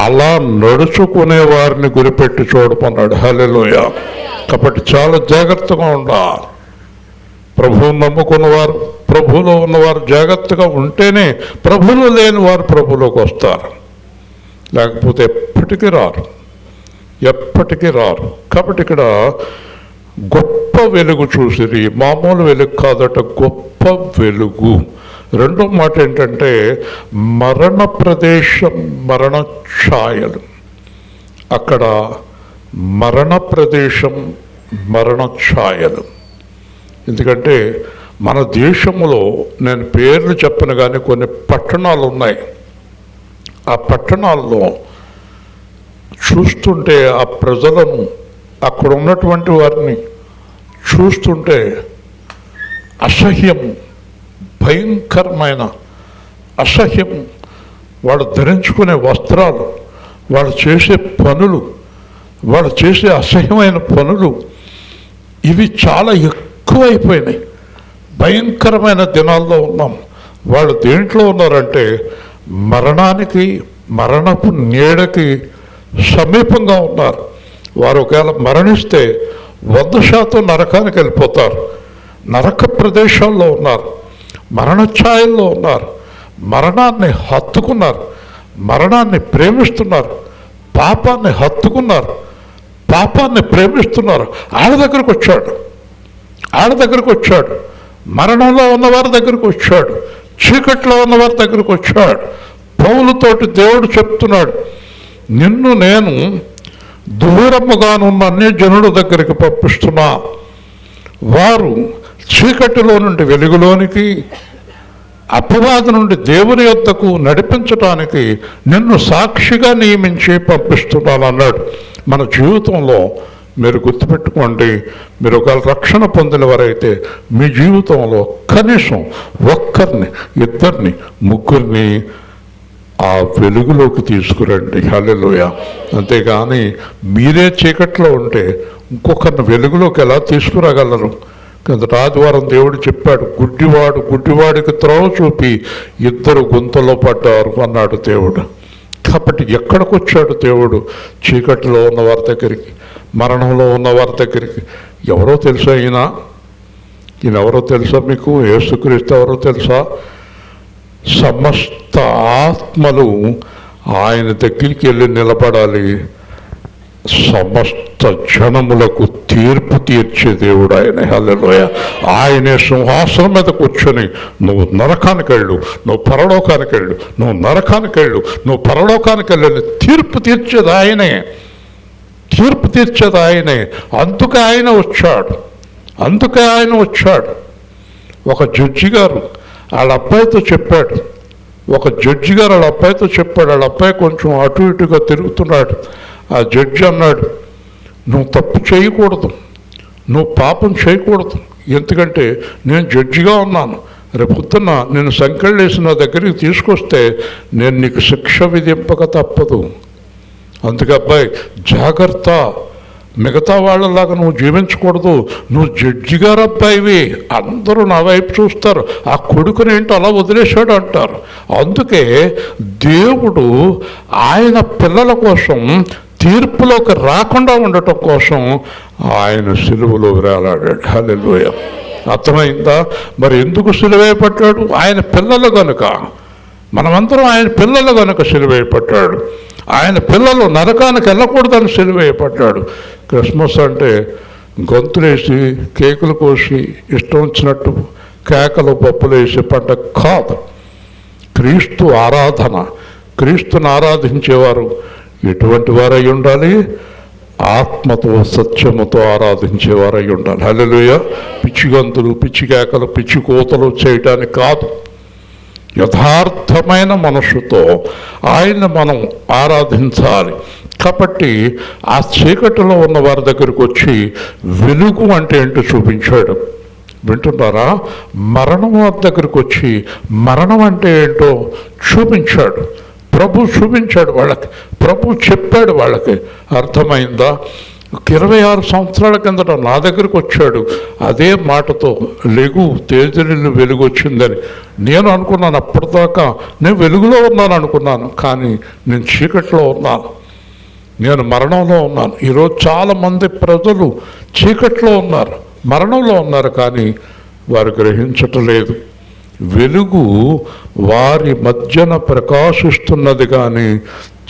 అలా నడుచుకునే వారిని గురిపెట్టి చూడమన్నాడు. హల్లెలూయా. కాబట్టి చాలా జాగ్రత్తగా ఉండాలి. ప్రభువును నమ్ముకున్నవారు, ప్రభువులో ఉన్నవారు జాగ్రత్తగా ఉంటేనే ప్రభువులో లేని వారు ప్రభువులోకి వస్తారు. లేకపోతే ఎప్పటికీ రారు, ఎప్పటికీ రారు. కాబట్టి ఇక్కడ గొప్ప వెలుగు చూసిరి. మామూలు వెలుగు కాదట, గొప్ప వెలుగు. రెండో మాట ఏంటంటే మరణ ప్రదేశం, మరణ ఛాయలు. అక్కడ మరణ ప్రదేశం, మరణ ఛాయలు. ఎందుకంటే మన దేశంలో, నేను పేర్లు చెప్పను కానీ, కొన్ని పట్టణాలు ఉన్నాయి. ఆ పట్టణాల్లో చూస్తుంటే, ఆ ప్రజలను, అక్కడ ఉన్నటువంటి వారిని చూస్తుంటే అసహ్యం, భయంకరమైన అసహ్యం. వాళ్ళు ధరించుకునే వస్త్రాలు, వాళ్ళు చేసే పనులు, వాళ్ళు చేసే అసహ్యమైన పనులు, ఇవి చాలా ఎక్కువైపోయినాయి. భయంకరమైన దినాల్లో ఉన్నాం. వాళ్ళు దేంట్లో ఉన్నారంటే మరణానికి, మరణపు నీడకి సమీపంగా ఉన్నారు. వారు ఒకవేళ మరణిస్తే 100% నరకానికి వెళ్ళిపోతారు. నరక ప్రదేశాల్లో ఉన్నారు, మరణ ఛాయల్లో ఉన్నారు. మరణాన్ని హత్తుకున్నారు, మరణాన్ని ప్రేమిస్తున్నారు, పాపాన్ని హత్తుకున్నారు, పాపాన్ని ప్రేమిస్తున్నారు. ఆడ దగ్గరకు వచ్చాడు, ఆడ దగ్గరకు వచ్చాడు, మరణంలో ఉన్నవారి దగ్గరకు వచ్చాడు, చీకట్లో ఉన్నవారి దగ్గరకు వచ్చాడు. పౌలుతోటి దేవుడు చెప్తున్నాడు, నిన్ను నేను దూరముగానున్న అన్యజనుల దగ్గరికి పంపిస్తున్నా. వారు చీకటిలో నుండి వెలుగులోనికి, అపవాది నుండి దేవుని యొద్దకు నడిపించడానికి నిన్ను సాక్షిగా నియమించి పంపిస్తున్నాను అన్నాడు. మన జీవితంలో మీరు గుర్తుపెట్టుకోండి, మీరు ఒకవేళ రక్షణ పొందిన వారైతే మీ జీవితంలో కనీసం ఒక్కరిని, ఇద్దరిని, ముగ్గురిని ఆ వెలుగులోకి తీసుకురండి. హల్లెలూయా. అంతేగాని మీరే చీకట్లో ఉంటే ఇంకొకరిని వెలుగులోకి ఎలా తీసుకురాగలరు? కిందట ఆదివారం దేవుడు చెప్పాడు, గుడ్డివాడికి త్రోవ చూపి ఇద్దరు గుంతలో పడ్డారు అన్నాడు దేవుడు. కాబట్టి ఎక్కడికి వచ్చాడు దేవుడు? చీకటిలో ఉన్న వారి దగ్గరికి, మరణంలో ఉన్న వారి దగ్గరికి. ఎవరో తెలుసా ఈయన ఎవరో తెలుసా మీకు? యేసుక్రీస్తు ఎవరో తెలుసా? సమస్త ఆత్మలు ఆయన దగ్గరికి వెళ్ళి నిలబడాలి. సమస్త జనములకు తీర్పు తీర్చే దేవుడు ఆయన. హల్లెలూయ. ఆయనే సింహాసనం మీద కూర్చొని నువ్వు నరకానికి వెళ్ళు, నువ్వు పరలోకానికి వెళ్ళు, నువ్వు నరకానికి వెళ్ళు, నువ్వు పరలోకానికి వెళ్ళు, తీర్పు తీర్చేది ఆయనే, తీర్పు తీర్చేది ఆయనే. అందుకే ఆయన వచ్చాడు. ఒక జడ్జి గారు వాళ్ళ అబ్బాయితో చెప్పాడు, వాళ్ళ అబ్బాయి కొంచెం అటు ఇటుగా తిరుగుతున్నాడు. ఆ జడ్జి అన్నాడు, నువ్వు తప్పు చేయకూడదు, నువ్వు పాపం చేయకూడదు, ఎందుకంటే నేను జడ్జిగా ఉన్నాను, రేపొద్దున నేను సంకెళ్ళు వేసి నా దగ్గరికి తీసుకొస్తే నేను నీకు శిక్ష విధింపక తప్పదు. అందుకే అబ్బాయి జాగ్రత్త, మిగతా వాళ్ళలాగా నువ్వు జీవించకూడదు, నువ్వు జడ్జి గారు అబ్బాయివి, అందరూ నా వైపు చూస్తారు, ఆ కొడుకుని ఏంటో అలా వదిలేశాడు అంటారు. అందుకే దేవుడు ఆయన పిల్లల కోసం తీర్పులోకి రాకుండా ఉండటం కోసం ఆయన సిలువలో వేలాడాడు. హల్లెలూయా. అర్థమైందా? మరి ఎందుకు సిలువేయబడ్డాడు? ఆయన పిల్లలు కనుక, మనమందరం ఆయన పిల్లలు కనుక సిలువేయబడ్డాడు. ఆయన పిల్లలు నరకానికి వెళ్ళకూడదని సిలువేయబడ్డాడు. క్రిస్మస్ అంటే గొంతులేసి కేకులు కోసి ఇష్టం వచ్చినట్టు కేకలు పప్పులు వేసే పండుగ కాదు. క్రీస్తు ఆరాధన. క్రీస్తుని ఆరాధించేవారు ఎటువంటి వారై ఉండాలి? ఆత్మతో సత్యముతో ఆరాధించేవారై ఉండాలి. హల్లెలూయా. పిచ్చి గంతులు, పిచ్చి కేకలు, పిచ్చి కోతలు చేయటానికి కాదు, యథార్థమైన మనస్సుతో ఆయన మనం ఆరాధించాలి. కాబట్టి ఆ చీకటిలో ఉన్న వారి దగ్గరికి వచ్చి వెలుగు అంటే ఏంటో చూపించాడు. వింటున్నారా? మరణం వారి దగ్గరికి వచ్చి మరణం అంటే ఏంటో చూపించాడు. ప్రభు చూపించాడు వాళ్ళకి, ప్రభు చెప్పాడు వాళ్ళకి. అర్థమైందా? 26 సంవత్సరాల కిందట నా దగ్గరికి వచ్చాడు అదే మాటతో, లెగు తేజరిల్లు వెలుగు వచ్చిందని. నేను అనుకున్నాను, అప్పటిదాకా నేను వెలుగులో ఉన్నాను అనుకున్నాను, కానీ నేను చీకట్లో ఉన్నాను, నేను మరణంలో ఉన్నాను. ఈరోజు చాలామంది ప్రజలు చీకట్లో ఉన్నారు, మరణంలో ఉన్నారు, కానీ వారు గ్రహించటం లేదు. వెలుగు వారి మధ్యన ప్రకాశిస్తున్నది, కానీ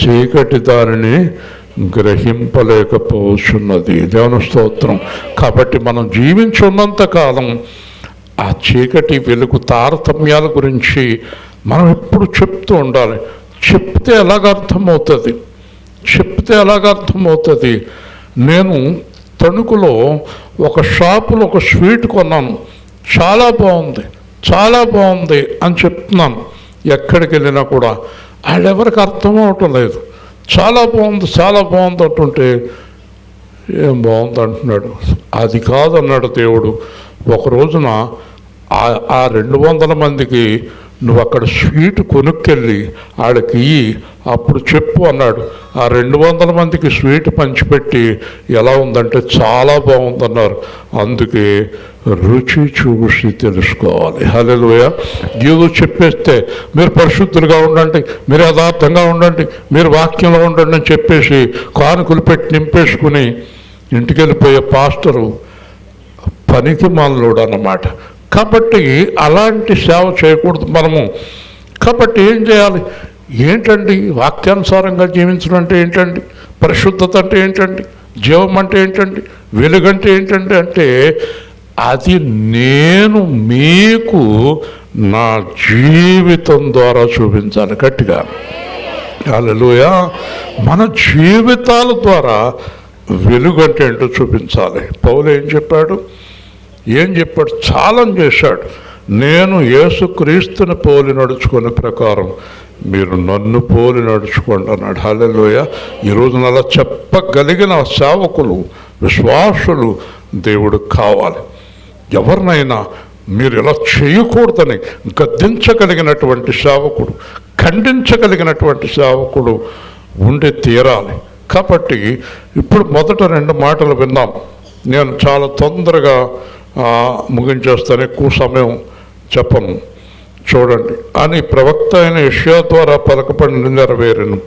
చీకటి దానిని గ్రహింపలేకపోతున్నది. దేవుని స్తోత్రం. కాబట్టి మనం జీవించున్నంత కాలం ఆ చీకటి వెలుగు తారతమ్యాల గురించి మనం ఎప్పుడు చెప్తూ ఉండాలి. చెప్తే ఎలాగర్థమవుతుంది? నేను తణుకులో ఒక షాపులో ఒక స్వీట్ కొన్నాను, చాలా బాగుంది అని చెప్తున్నాను. ఎక్కడికి వెళ్ళినా కూడా వాళ్ళెవరికి అర్థం అవటం లేదు. చాలా బాగుంది అంటుంటే ఏం బాగుంది అంటున్నాడు. అది కాదన్నాడు దేవుడు. ఒక రోజున ఆ 200 మందికి నువ్వు అక్కడ స్వీట్ కొనుక్కెళ్ళి వాళ్ళకి అప్పుడు చెప్పు అన్నాడు. ఆ 200 మందికి స్వీట్ పంచిపెట్టి ఎలా ఉందంటే చాలా బాగుందన్నారు. అందుకే రుచి చూసి తెలుసుకోవాలి. హల్లెలూయా. ఏదో చెప్పేస్తే మీరు పరిశుద్ధులుగా ఉండండి, మీరు యథార్థంగా ఉండండి, మీరు వాక్యంలో ఉండండి అని చెప్పేసి కానుకలు పెట్టి నింపేసుకుని ఇంటికి వెళ్ళిపోయే పాస్టరు పనికి మాలోడు అన్నమాట. కాబట్టి అలాంటి సేవ చేయకూడదు మనము. కాబట్టి ఏం చేయాలి? ఏంటండి వాక్యానుసారంగా జీవించడం అంటే ఏంటండి? పరిశుద్ధత అంటే ఏంటండి? జీవం అంటే ఏంటండి? వెలుగంటే ఏంటండి? అంటే అది నేను మీకు నా జీవితం ద్వారా చూపించాలి. గట్టిగా హల్లెలూయా. మన జీవితాల ద్వారా వెలుగు అంటే ఏంటో చూపించాలి. పౌలు ఏం చెప్పాడు? ఛాలెంజ్ చేశాడు. నేను యేసుక్రీస్తుని పోలి నడుచుకునే ప్రకారం మీరు నన్ను పోలి నడుచుకోండి అన్నాడు. హల్లెలూయా. ఈరోజు అలా చెప్పగలిగిన సేవకులు, విశ్వాసులు దేవుడికి కావాలి. ఎవరినైనా మీరు ఇలా చేయకూడదని గద్దించగలిగినటువంటి సేవకుడు, ఖండించగలిగినటువంటి సేవకుడు ఉండి తీరాలి. కాబట్టి ఇప్పుడు మొదట 2 మాటలు విన్నాం. నేను చాలా తొందరగా ముగించేస్తాను, ఎక్కువ సమయం చెప్పను. చూడండి, అని ప్రవక్త అయిన యెషయా ద్వారా పలకబడిన నెరవేరును.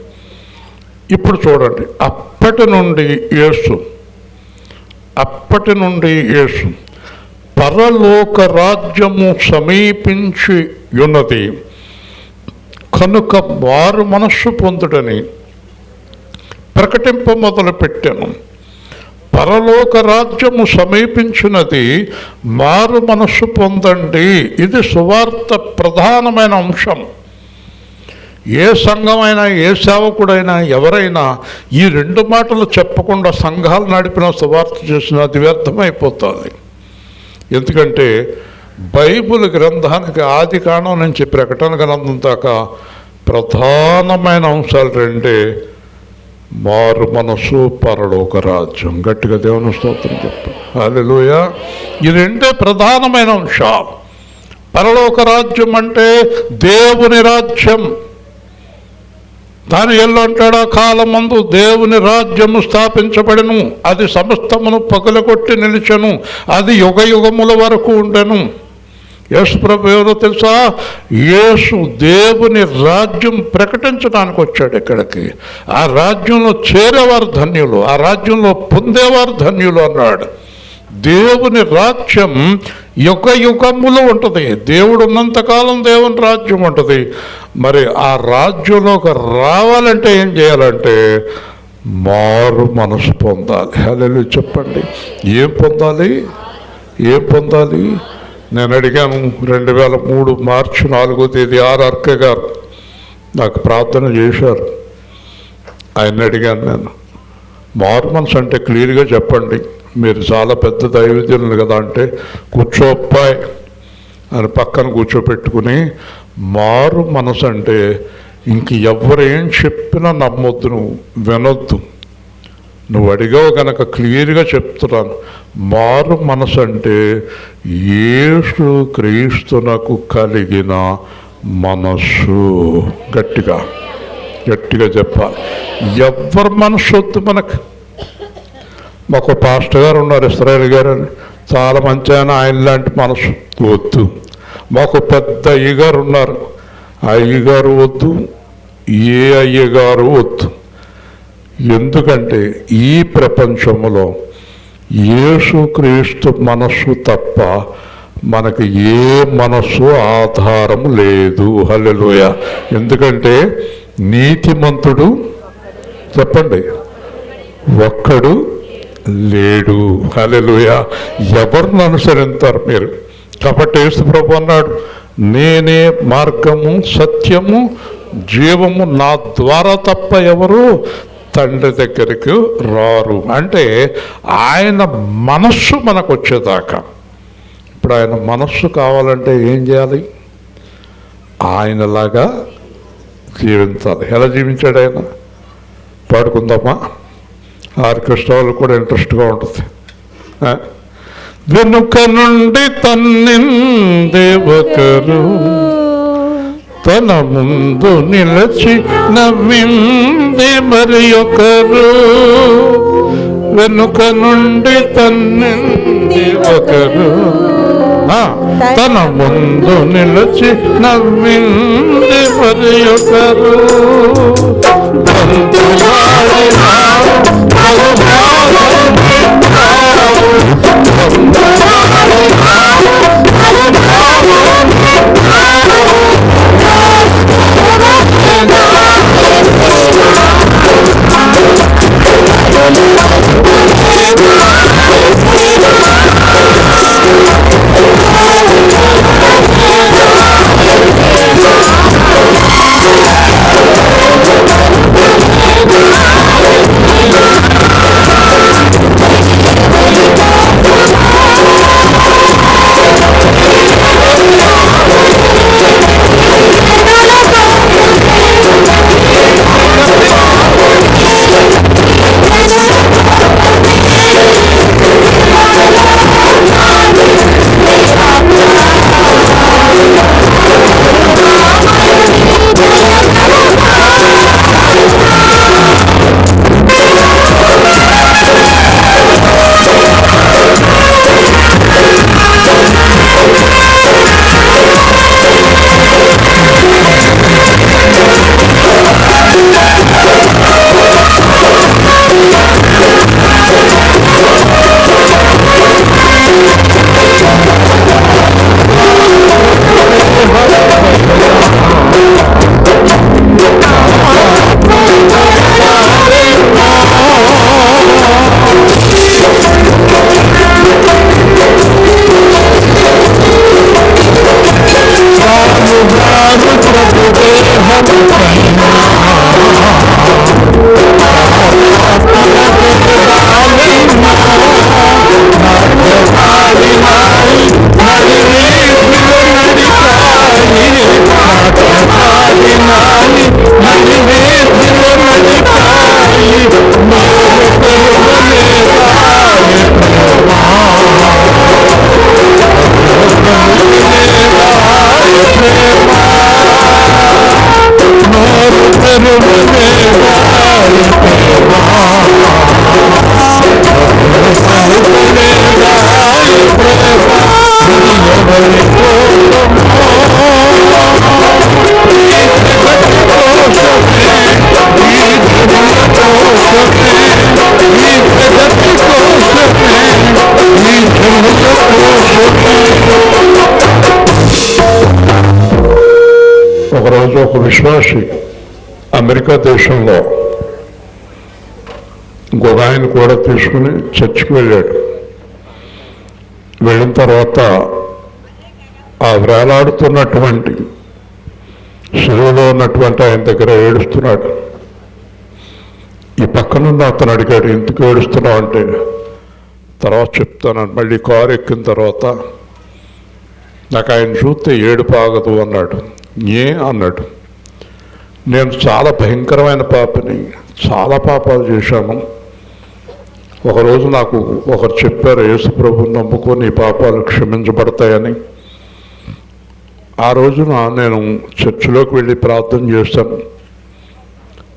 ఇప్పుడు చూడండి, అప్పటి నుండి యేసు పరలోక రాజ్యము సమీపించి ఉన్నది కనుక వారు మనస్సు పొందుటని ప్రకటింప మొదలుపెట్టాను. పరలోక రాజ్యము సమీపించినది, మారు మనస్సు పొందండి. ఇది సువార్త ప్రధానమైన అంశం. ఏ సంఘమైనా, ఏ సేవకుడైనా, ఎవరైనా ఈ 2 మాటలు చెప్పకుండా సంఘాలు నడిపిన, సువార్త చేసిన అది వ్యర్థమైపోతుంది. ఎందుకంటే బైబిల్ గ్రంథానికి ఆది కాండం నుంచి ప్రకటన గ్రంథం దాకా ప్రధానమైన అంశాలు 2: మారు మనసు, పరలోక రాజ్యం. గట్టిగా దేవుని స్తోత్రం చెప్పు. హల్లెలూయా. ఈ 2 ప్రధానమైన అంశాలు. పరలోక రాజ్యం అంటే దేవుని రాజ్యం. దానియేలు అంటాడు, కాలమందు దేవుని రాజ్యము స్థాపించబడెను, అది సమస్తమును పగలగొట్టి నిలిచెను, అది యుగ యుగముల వరకు ఉండెను. యేసు ప్రభు ఎవరో తెలుసా? యేసు దేవుని రాజ్యం ప్రకటించడానికి వచ్చాడు ఇక్కడికి. ఆ రాజ్యంలో చేరేవారు ధన్యులు, ఆ రాజ్యంలో పొందేవారు ధన్యులు అన్నాడు. దేవుని రాజ్యం యుగ యుగములు ఉంటుంది. దేవుడు ఉన్నంతకాలం దేవుని రాజ్యం ఉంటుంది. మరి ఆ రాజ్యంలోకి రావాలంటే ఏం చేయాలంటే మారు మనసు పొందాలి. హల్లెలూయా చెప్పండి. ఏం పొందాలి? ఏం పొందాలి? నేను అడిగాను 2003 మార్చి 4వ తేదీ ఆర్ఆర్క గారు నాకు ప్రార్థన చేశారు. ఆయన అడిగాను, నేను మారు మనసు అంటే క్లియర్గా చెప్పండి, మీరు చాలా పెద్ద దైవజనులు కదా అంటే, కూర్చోప్పాయ్ అని పక్కన కూర్చోపెట్టుకుని, మారు మనసు అంటే ఇంక ఎవరు ఏం చెప్పినా నమ్మొద్దు, నువ్వు వినొద్దు, నువ్వు అడిగావు కనుక క్లియర్గా చెప్తున్నాను. మారు మనసు అంటే యేసు క్రీస్తునకు కలిగిన మనస్సు. గట్టిగా గట్టిగా చెప్పాలి. ఎవరి మనస్సు వద్దు మనకు. మాకు పాస్టర్ గారు ఉన్నారు, ఇస్రాయేల్ గారు అని, చాలా మంచి ఆయన లాంటి మనసు వద్దు. మాకు పెద్ద అయ్యగారు ఉన్నారు, అయ్యగారు వద్దు, ఏ అయ్యగారు వద్దు. ఎందుకంటే ఈ ప్రపంచంలో యేసుక్రీస్తు మనస్సు తప్ప మనకు ఏ మనస్సు ఆధారం లేదు. హల్లెలూయా. ఎందుకంటే నీతిమంతుడు చెప్పండి ఒక్కడు లేడు. హల్లెలూయా. ఎవరిని అనుసరిస్తారు మీరు? కాబట్టి యేసు ప్రభు అన్నాడు, నేనే మార్గము, సత్యము, జీవము, నా ద్వారా తప్ప ఎవరు తండ్రి దగ్గరికి రారు. అంటే ఆయన మనస్సు మనకు వచ్చేదాకా. ఇప్పుడు ఆయన మనస్సు కావాలంటే ఏం చేయాలి? ఆయనలాగా జీవించాలి. ఎలా జీవించాడు ఆయన? పాడుకుందామా? ఆర్కెస్ట్రా వాళ్ళు కూడా ఇంట్రెస్ట్గా ఉంటుంది. వెనుక నుండి తన్నిందే ఒకరు, తన ముందు నిలచి నవ్వింది మరి ఒకరు. వెనుక నుండి తన్నింది ఒకరు, తన ముందు నిలచి నవ్వింది మరి ఒకరు. ఒకరోజు ఒక విశ్వాసి అమెరికా దేశంలో ఇంకొక ఆయన కూడా తీసుకుని చర్చికి వెళ్ళాడు. వెళ్ళిన తర్వాత ఆ వేలాడుతున్నటువంటి శిలువలో ఉన్నటువంటి ఆయన దగ్గర ఏడుస్తున్నాడు. ఈ పక్కనున్న అతను అడిగాడు, ఎందుకు ఏడుస్తున్నావు అంటే, తర్వాత చెప్తాను. మళ్ళీ కారు ఎక్కిన తర్వాత నాకు ఆయన చూస్తే ఏడుపు ఆగదు అన్నాడు. ఏ అన్నాడు, నేను చాలా భయంకరమైన పాపని, చాలా పాపాలు చేశాను. ఒకరోజు నాకు ఒకరు చెప్పారు, యేసు ప్రభువుని నమ్ముకొని ఈ పాపాలు క్షమించబడతాయని. ఆ రోజున నేను చర్చిలోకి వెళ్ళి ప్రార్థన చేశాను.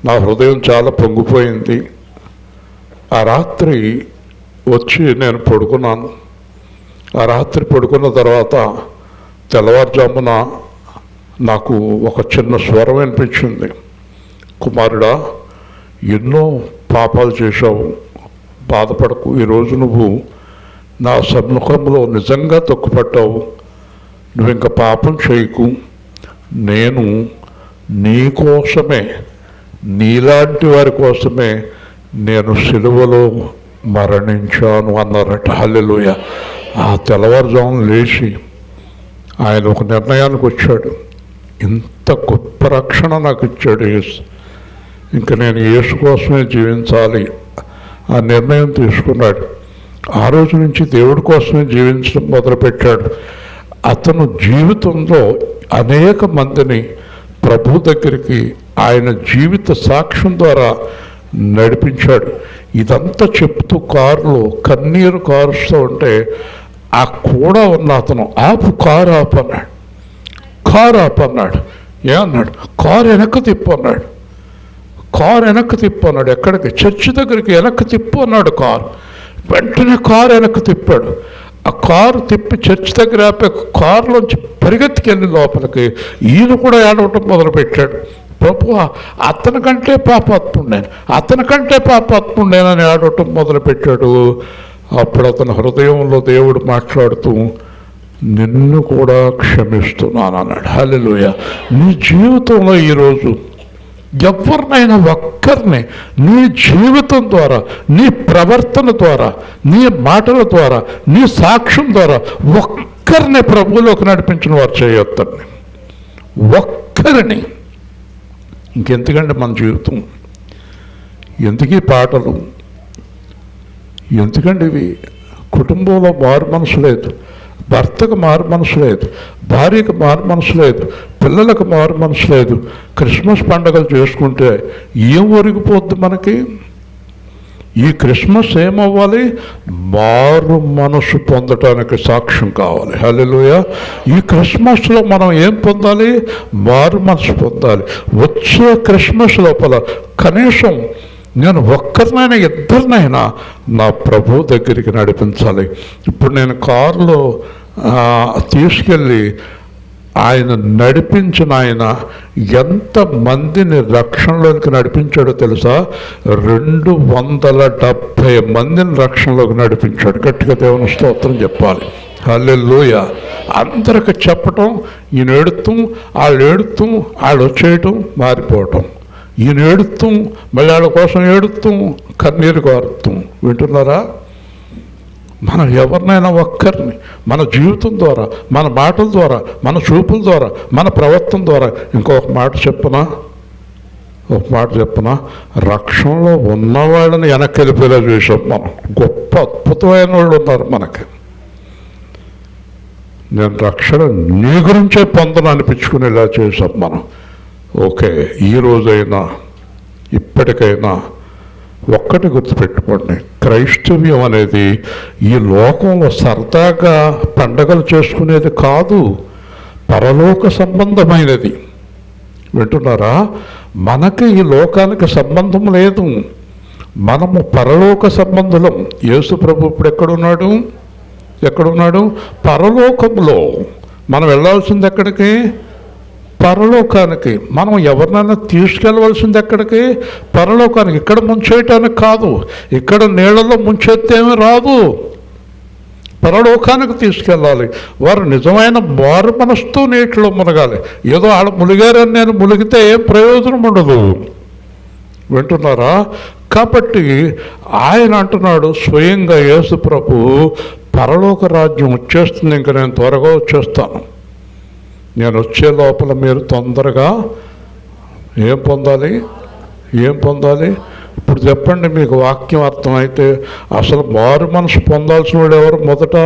నా హృదయం చాలా పొంగిపోయింది. ఆ రాత్రి వచ్చి నేను పడుకున్నాను. ఆ రాత్రి పడుకున్న తర్వాత తెల్లవారుజామున నాకు ఒక చిన్న స్వరం వినిపించింది, కుమారుడా, ఎన్నో పాపాలు చేశావు, బాధపడకు. ఈరోజు నువ్వు నా సన్ముఖంలో నిజంగా తొక్కుపట్టావు. నువ్వు ఇంకా పాపం చేయకు. నేను నీ కోసమే, నీలాంటి వారి కోసమే నేను సిలువలో మరణించాను అన్నారట. హల్లెలూయా. ఆ తెల్లవారుజామున లేచి ఆయన ఒక నిర్ణయానికి వచ్చాడు, ఇంత గొప్ప రక్షణ నాకు ఇచ్చాడు యేసు, ఇంకా నేను యేసు కోసమే జీవించాలి. ఆ నిర్ణయం తీసుకున్నాడు. ఆ రోజు నుంచి దేవుడి కోసమే జీవించడం మొదలుపెట్టాడు. అతను జీవితంలో అనేక మందిని ప్రభు దగ్గరికి ఆయన జీవిత సాక్ష్యం ద్వారా నడిపించాడు. ఇదంతా చెప్తూ కారులో కన్నీరు కారుస్తూ ఉంటే ఆ కూడా ఉన్న అతను, ఆపు, కారు ఆపు అన్నాడు. కారు ఆపు అన్నాడు. ఏమన్నాడు? కారు వెనక్కి తిప్పు అన్నాడు. కారు వెనక్కి తిప్పు అన్నాడు. ఎక్కడికి? చర్చి దగ్గరికి వెనక్కి తిప్పు అన్నాడు. కారు వెంటనే కారు వెనక్కి తిప్పాడు. ఆ కారు తిప్పి చర్చి దగ్గర ఆపే కారులోంచి పరిగెత్తికెళ్ళి లోపలికి ఈయన కూడా ఏడవటం మొదలుపెట్టాడు. ప్రభువా, అతనికంటే పాపాత్ముడేనని ఆడటం మొదలుపెట్టాడు. అప్పుడు అతని హృదయంలో దేవుడు మాట్లాడుతూ, నిన్ను కూడా క్షమిస్తున్నాను అన్నాడు. హల్లెలూయా. నీ జీవితంలో ఈరోజు ఎవరినైనా ఒక్కరిని నీ జీవితం ద్వారా, నీ ప్రవర్తన ద్వారా, నీ మాటల ద్వారా, నీ సాక్ష్యం ద్వారా ఒక్కరిని ప్రభువులోకి నడిపించిన వారు చేయొద్దండి. ఒక్కరిని. ఇంకెందుకంటే మన జీవితం, ఎందుకీ పాటలు, ఎందుకండి ఇవి? కుటుంబంలో మారు మనసు లేదు, భర్తకు మారు మనసు లేదు, భార్యకు మారు మనసు లేదు, పిల్లలకు మారు మనసు లేదు. క్రిస్మస్ పండుగలు చేసుకుంటే ఏం ఒరిగిపోద్ది మనకి? ఈ క్రిస్మస్ ఏమవ్వాలి? మారు మనసు పొందటానికి సాక్ష్యం కావాలి. హల్లెలూయా. ఈ క్రిస్మస్లో మనం ఏం పొందాలి? మారు మనసు పొందాలి. వచ్చే క్రిస్మస్ లోపల కనీసం నేను ఒక్కరినైనా ఇద్దరినైనా నా ప్రభు దగ్గరికి నడిపించాలి. ఇప్పుడు నేను కారులో తీసుకెళ్ళి ఆయన నడిపించిన ఆయన ఎంతమందిని రక్షణలోకి నడిపించాడో తెలుసా? 270 మందిని రక్షణలోకి నడిపించాడు. గట్టిగా దేవుని స్తోత్రం చెప్పాలి. హల్లెలూయా. అందరికి చెప్పటం, ఈయన ఏడుతూ వాళ్ళు వచ్చేయటం, మారిపోవటం, ఈయన ఏడుతూ మళ్ళీ వాళ్ళ కోసం ఏడుతూ కన్నీరు కారుతూ. వింటున్నారా? మనం ఎవరినైనా ఒక్కరిని మన జీవితం ద్వారా, మన మాటల ద్వారా, మన చూపుల ద్వారా, మన ప్రవర్తన ద్వారా, ఒక మాట చెప్పనా, రక్షణలో ఉన్నవాళ్ళని వెనక్కి వెళ్ళిపోయేలా చేసాం మనం. గొప్ప అద్భుతమైన వాళ్ళు ఉన్నారు మనకి. నేను రక్షణ నీ గురించే పొందను అనిపించుకునేలా చేసాం మనం. ఓకే, ఈ రోజైనా ఇప్పటికైనా ఒక్కటి గుర్తుపెట్టుకోండి, క్రైస్తవ్యం అనేది ఈ లోకంలో సరదాగా పండగలు చేసుకునేది కాదు, పరలోక సంబంధమైనది. వింటున్నారా? మనకి ఈ లోకానికి సంబంధం లేదు, మనము పరలోక సంబంధులం. యేసు ప్రభు ఇప్పుడు ఎక్కడున్నాడు? పరలోకంలో. మనం వెళ్ళాల్సింది ఎక్కడికి? పరలోకానికి. మనం ఎవరినైనా తీసుకెళ్ళవలసింది ఎక్కడికి? పరలోకానికి. ఇక్కడ ముంచేయటానికి కాదు, ఇక్కడ నీళ్ళలో ముంచేత్తేమీ రాదు. పరలోకానికి తీసుకెళ్ళాలి. వారు నిజమైన మారు మనసుతో నీటిలో మునగాలి. ఏదో ఆడ మునిగారని నేను మునిగితే ఏం ప్రయోజనం ఉండదు. వింటున్నారా? కాబట్టి ఆయన అంటున్నాడు స్వయంగా యేసు ప్రభు, పరలోక రాజ్యం వచ్చేస్తుంది, ఇంకా నేను త్వరగా వచ్చేస్తాను. నేను వచ్చే లోపల మీరు తొందరగా ఏం పొందాలి? ఇప్పుడు చెప్పండి, మీకు వాక్యం అర్థమైతే. అసలు మారు మనసు పొందాల్సిన వాడు ఎవరు? మొదట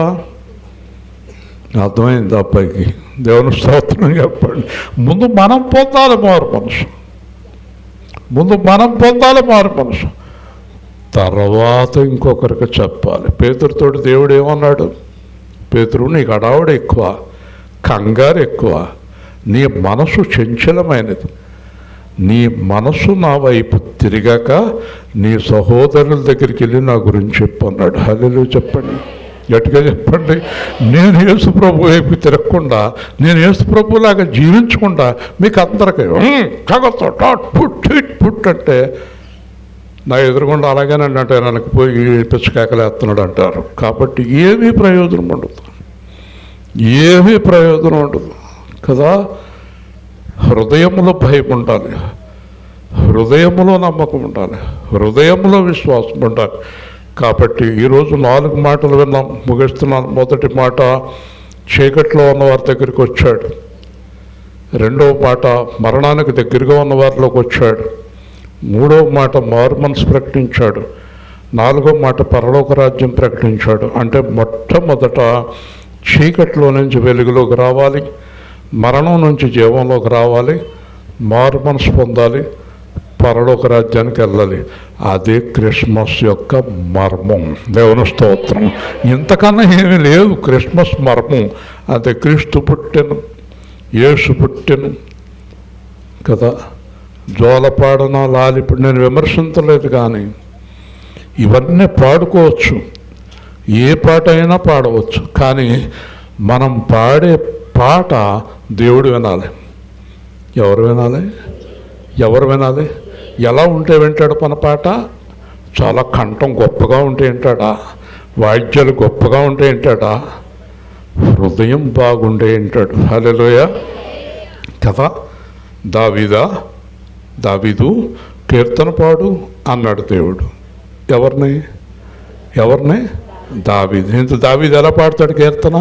అర్థమైంది అబ్బాయికి? దేవుని స్తోత్రం చెప్పండి. ముందు మనం పొందాలి మారు మనసు, తర్వాత ఇంకొకరికి చెప్పాలి. పేతురుతోటి దేవుడు ఏమన్నాడు? పేతురు, నీకు అడావుడు ఎక్కువ, కంగారు ఎక్కువ, నీ మనసు చంచలమైనది. నీ మనసు నా వైపు తిరిగాక నీ సహోదరుల దగ్గరికి వెళ్ళి నా గురించి చెప్పన్నాడు. హల్లెలూయా చెప్పండి, గట్టిగా చెప్పండి. నేను యేసు ప్రభు వైపు తిరగకుండా, నేను యేసు ప్రభులాగా జీవించకుండా మీకు అందరికీ పుట్ అంటే నా ఎదురుగుండా అలాగేనండి అంటే నాకు పోయి పిచ్చకాకలేస్తున్నాడు అంటారు. కాబట్టి ఏమీ ప్రయోజనం ఉండదు కదా. హృదయంలో భయం ఉండాలి, హృదయంలో నమ్మకం ఉండాలి, హృదయంలో విశ్వాసం ఉండాలి. కాబట్టి ఈరోజు 4 మాటలు విన్నాం, ముగిస్తున్నాను. మొదటి మాట, చీకట్లో ఉన్న వారి దగ్గరికి వచ్చాడు. రెండవ మాట, మరణానికి దగ్గరగా ఉన్న వారిలోకి వచ్చాడు. మూడవ మాట, మారు మనసు ప్రకటించాడు. 4వ మాట, పరలోక రాజ్యం ప్రకటించాడు. అంటే మొట్టమొదట చీకట్లో నుంచి వెలుగులోకి రావాలి, మరణం నుంచి జీవంలోకి రావాలి, మారు మనసు పొందాలి, పరలోక రాజ్యానికి వెళ్ళాలి. అదే క్రిస్మస్ యొక్క మర్మం. దేవుని స్తోత్రం. ఇంతకన్నా ఏమీ లేదు క్రిస్మస్ మర్మం. అదే క్రీస్తు పుట్టెను, యేసు పుట్టెను కదా. జోలపాడన లాలిప్పుడు నేను విమర్శించలేదు, కానీ ఇవన్నీ పాడుకోవచ్చు, ఏ పాట అయినా పాడవచ్చు. కానీ మనం పాడే పాట దేవుడు వినాలి. ఎవరు వినాలి? ఎలా ఉంటే వింటాడు మన పాట? చాలా కంఠం గొప్పగా ఉంటే వింటాడా? వాయిద్యాలు గొప్పగా ఉంటే వింటాడా? హృదయం బాగుండే వింటాడు. హల్లెలూయా కదా. దావీదు కీర్తన పాడు అన్నాడు దేవుడు. ఎవరిని? దావీదు ఎలా పాడతాడు కీర్తన?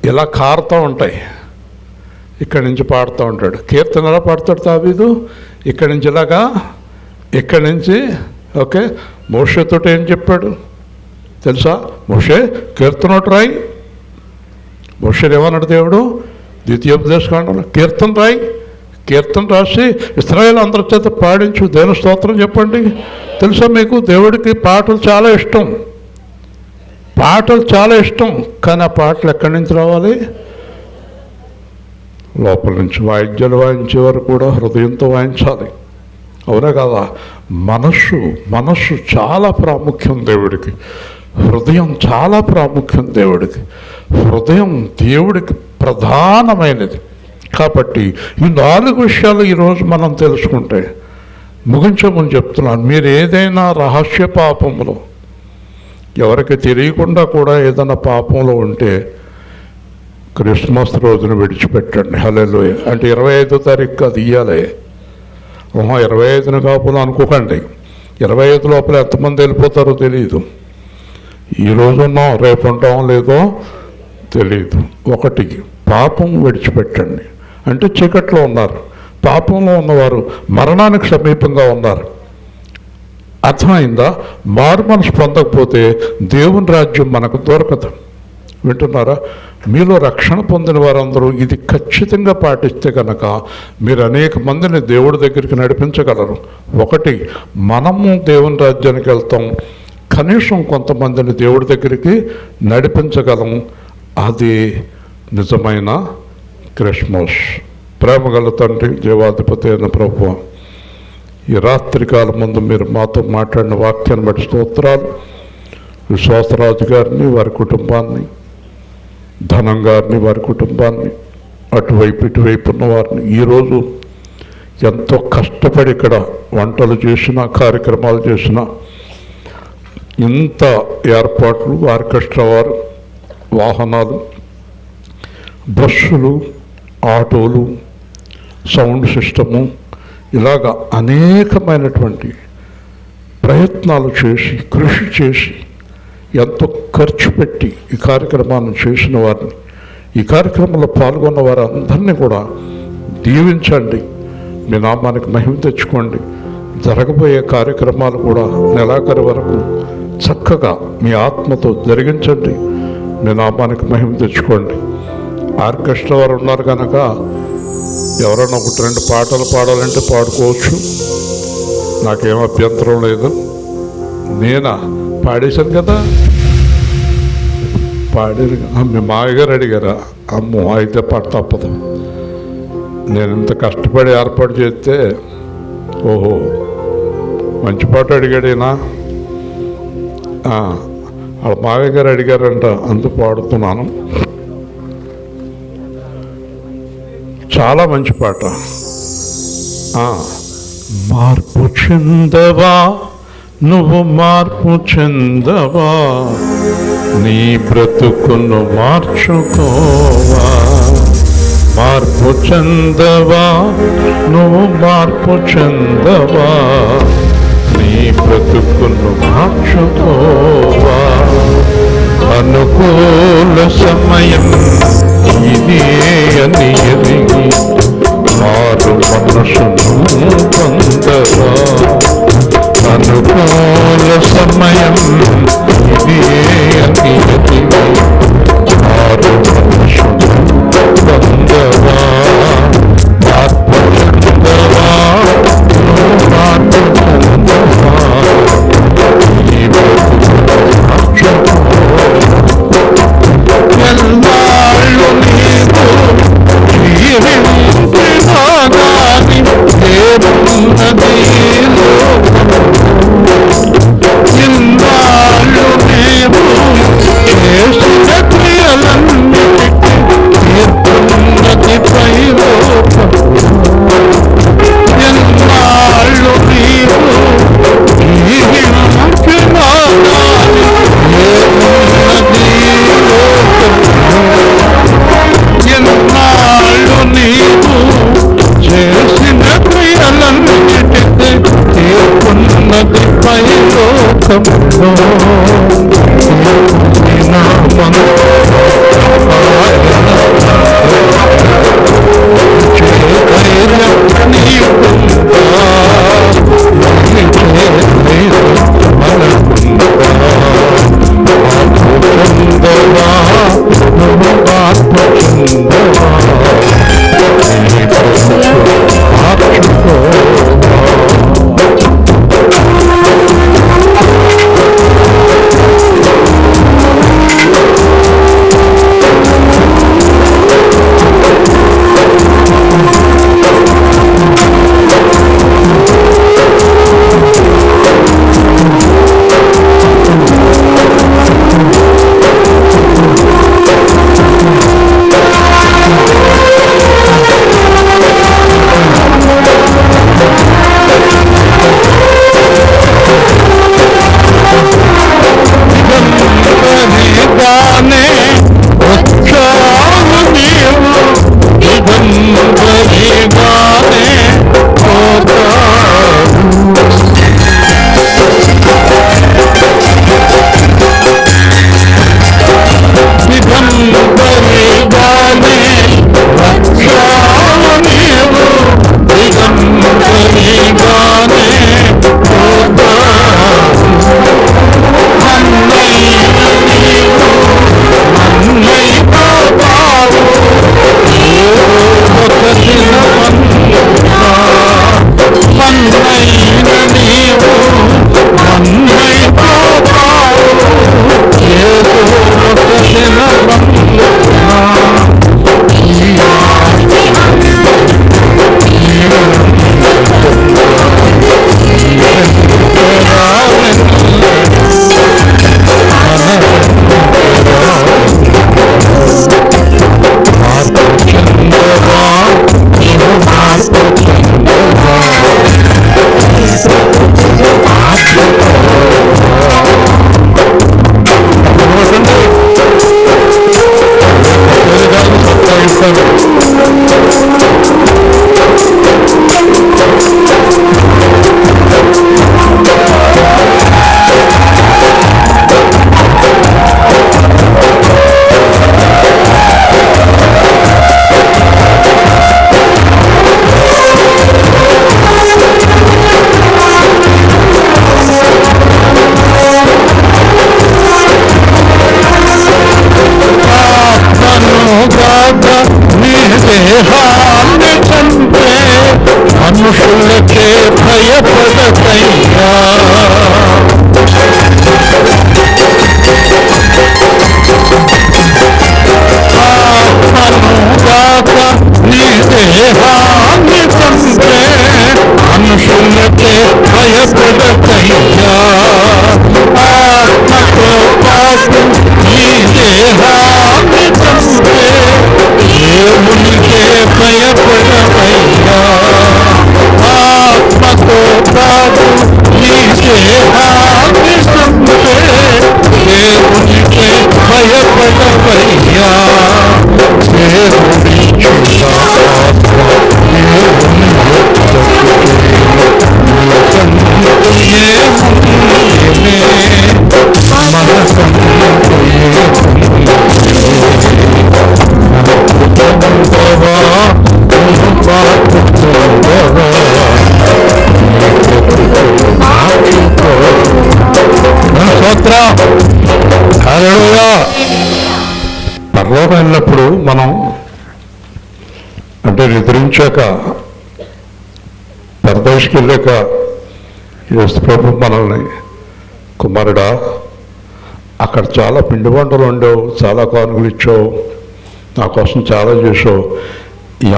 ఇలా కారుతూ ఉంటాయి, ఇక్కడి నుంచి పాడుతూ ఉంటాడు. కీర్తన ఎలా పాడతాడు దావీదు? ఇక్కడి నుంచి ఇలాగా, ఇక్కడి నుంచి. ఓకే, మోషేతో ఏం చెప్పాడు తెలుసా? మోషే కీర్తన రాయి. మోషే ఏమన్నాడు దేవుడు? ద్వితీయోపదేశకాండంలో కీర్తన రాసి ఇశ్రాయేలు అందరి చేత పాడించు, దేవుని స్తోత్రం చెప్పండి. తెలుసా మీకు, దేవుడికి పాటలు చాలా ఇష్టం. కానీ ఆ పాటలు ఎక్కడి నుంచి రావాలి? లోపల నుంచి. వాయిద్యాలు వాయించేవారు కూడా హృదయంతో వాయించాలి, అవునా కదా. మనస్సు చాలా ప్రాముఖ్యం దేవుడికి. హృదయం చాలా ప్రాముఖ్యం దేవుడికి. హృదయం దేవుడికి ప్రధానమైనది. కాబట్టి ఈ 4 విషయాలు ఈరోజు మనం తెలుసుకుంటే ముగించమని చెప్తున్నాను. మీరు ఏదైనా రహస్య పాపంలో, ఎవరికి తెలియకుండా కూడా ఏదైనా పాపంలో ఉంటే క్రిస్మస్ రోజున విడిచిపెట్టండి. హల్లెలూయా. అంటే 25వ తారీఖు అది ఇయ్యాలి. 25న కాపులు అనుకోకండి. 25 లోపల ఎంతమంది వెళ్ళిపోతారో తెలియదు. ఈరోజు ఉన్నాం, రేపు ఉంటాం లేదో తెలియదు. 1 పాపం విడిచిపెట్టండి. అంటే చీకట్లో ఉన్నారు, పాపంలో ఉన్నవారు మరణానికి సమీపంగా ఉన్నారు. అర్థమైందా? మారు మనసు పొందకపోతే దేవుని రాజ్యం మనకు దొరకదు. వింటున్నారా? మీలో రక్షణ పొందిన వారందరూ ఇది ఖచ్చితంగా పాటిస్తే కనుక మీరు అనేక మందిని దేవుడి దగ్గరికి నడిపించగలరు. 1, మనము దేవుని రాజ్యానికి వెళ్తాం, కనీసం కొంతమందిని దేవుడి దగ్గరికి నడిపించగలం. అది నిజమైన క్రిస్మస్. ప్రేమగల తండ్రి, జీవాధిపతి అయిన ప్రభువా, ఈ రాత్రికాలం ముందు మీరు మాతో మాట్లాడిన వాక్యాన్ని బట్టి స్తోత్రాలు. విశ్వాసరాజు గారిని, వారి కుటుంబాన్ని, ధనం గారిని, వారి కుటుంబాన్ని, అటువైపు ఇటువైపు ఉన్న వారిని, ఈరోజు ఎంతో కష్టపడి ఇక్కడ వంటలు చేసిన, కార్యక్రమాలు చేసిన ఇంత ఏర్పాట్లు, ఆర్కెస్ట్రా వారు, వాహనాలు, బస్సులు, ఆటోలు, సౌండ్ సిస్టము, ఇలాగా అనేకమైనటువంటి ప్రయత్నాలు చేసి, కృషి చేసి, ఎంతో ఖర్చు పెట్టి ఈ కార్యక్రమాన్ని చేసిన వారిని, ఈ కార్యక్రమంలో పాల్గొన్న వారందరినీ కూడా దీవించండి. మీ నామానికి మహిమ తెచ్చుకోండి. జరగబోయే కార్యక్రమాలు కూడా నెలాఖరు వరకు చక్కగా మీ ఆత్మతో జరిగించండి. మీ నామానికి మహిమ తెచ్చుకోండి. ఆర్కెస్ట్రా వారు ఉన్నారు కనుక ఎవరైనా 1-2 పాటలు పాడాలంటే పాడుకోవచ్చు. నాకేం అభ్యంతరం లేదు. నేనా పాడేశాను కదా, పాడారు. మీ మావయ్య గారు అడిగారా? అమ్మో, అయితే పాట తప్పదు. నేను ఇంత కష్టపడి ఏర్పాటు చేస్తే, ఓహో మంచి పాట అడిగాడేనా, వాళ్ళ మావయ్య గారు అడిగారంట, అందుకు పాడుతున్నాను. చాలా మంచి పాట. మార్పు చెందవా, నువ్వు మార్పు చెందవా, నీ బ్రతుకును మార్చుకోవా. మార్పు చెందవా, నువ్వు మార్పు చెందవా, నీ బ్రతుకును మార్చుకోవా. అనుకూల సమయం ఇదే అని ఎరిగి మారు మనసును పొందవా. అనుకూల సమయం ఇదే అని ఎరిగి మారు మనసును పొందవా. మార్పు చెందవా, మార్పు చెందవా, ఈ బ్రతుకును మార్చుకోవా. ఎన్నాళ్ళు నీకు జీవించినా గాని ఏమున్నది లోకము. ఇన్నాళ్ళు నీవు చేసిన చేశాడు. దేహాన్ని చంపే మనుషులకే భయపడకయ్యా. ఆత్మనుగాక నీ దేహాన్ని చంపే మనుషులకే భయపడకయ్యా. ఆత్మతో పాటు నీ దేహాన్ని చంపే దేవునికే భయపడవయ్యా. ఆత్మతో పాటు నీ దేహాన్ని చంపే దేవునికే భయపడవయ్యా. దేవుని ఆత్మ దేవుని పర్లోకం వెళ్ళినప్పుడు మనం అంటే నిద్రించాక పరదేశకి వెళ్ళాక యేసు ప్రభు మనల్ని కుమారుడా అక్కడ చాలా పిండి వంటలు ఉండవు, చాలా కానుకలు ఇచ్చావు, నా కోసం చాలా చేసావు,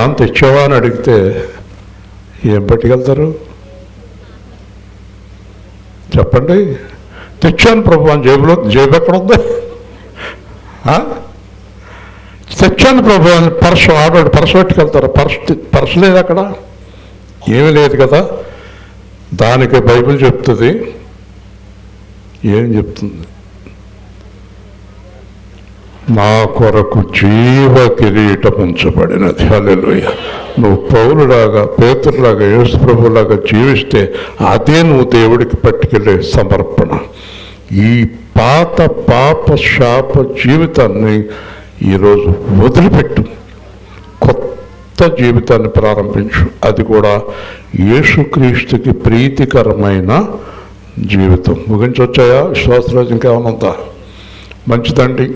ఏం తెచ్చావా అని అడిగితే ఏం పట్టుకెళ్తారు చెప్పండి? తెచ్చాను ప్రభు అని జేబు ఎక్కడ ఉంది? తెచ్చాను ప్రభు అని పర్సు ఆడాడు, పర్సు పట్టుకెళ్తారు. పర్సు లేదు అక్కడ, ఏమీ లేదు కదా. దానికి బైబిల్ చెప్తుంది, ఏం చెప్తుంది? నా కొరకు జీవ కిరీటం ఉంచబడినది. హల్లెలూయా. నువ్వు పౌలులాగా పేతురులాగా యేసు ప్రభులాగా జీవిస్తే అదే నువ్వు దేవుడికి పట్టుకెళ్ళే సమర్పణ. ఈ పాత పాప శాప జీవితాన్ని ఈరోజు వదిలిపెట్టు, కొత్త జీవితాన్ని ప్రారంభించు. అది కూడా యేసుక్రీస్తుకి ప్రీతికరమైన జీవితం. ముగించొచ్చాయా? విశ్వాసరాజు ఇంకేమైనా ఉందా? మంచిదండి.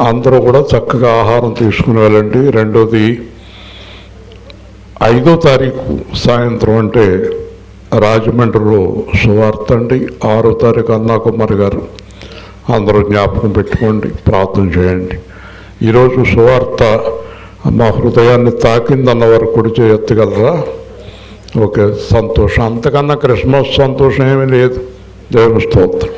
అందరూ కూడా చక్కగా ఆహారం తీసుకుని వెళ్ళండి. రెండోది 5వ తారీఖు సాయంత్రం అంటే రాజమండ్రిలో సువార్త అండి. 6వ తారీఖు అన్నాకుమారి గారు, అందరూ జ్ఞాపకం పెట్టుకోండి, ప్రార్థన చేయండి. ఈరోజు సువార్త మా హృదయాన్ని తాకిందన్న వరకు కూడా ఎత్తగలరా? ఓకే, సంతోషం. అంతకన్నా క్రిస్మస్ సంతోషం ఏమీ లేదు. దేవుని స్తోత్రం.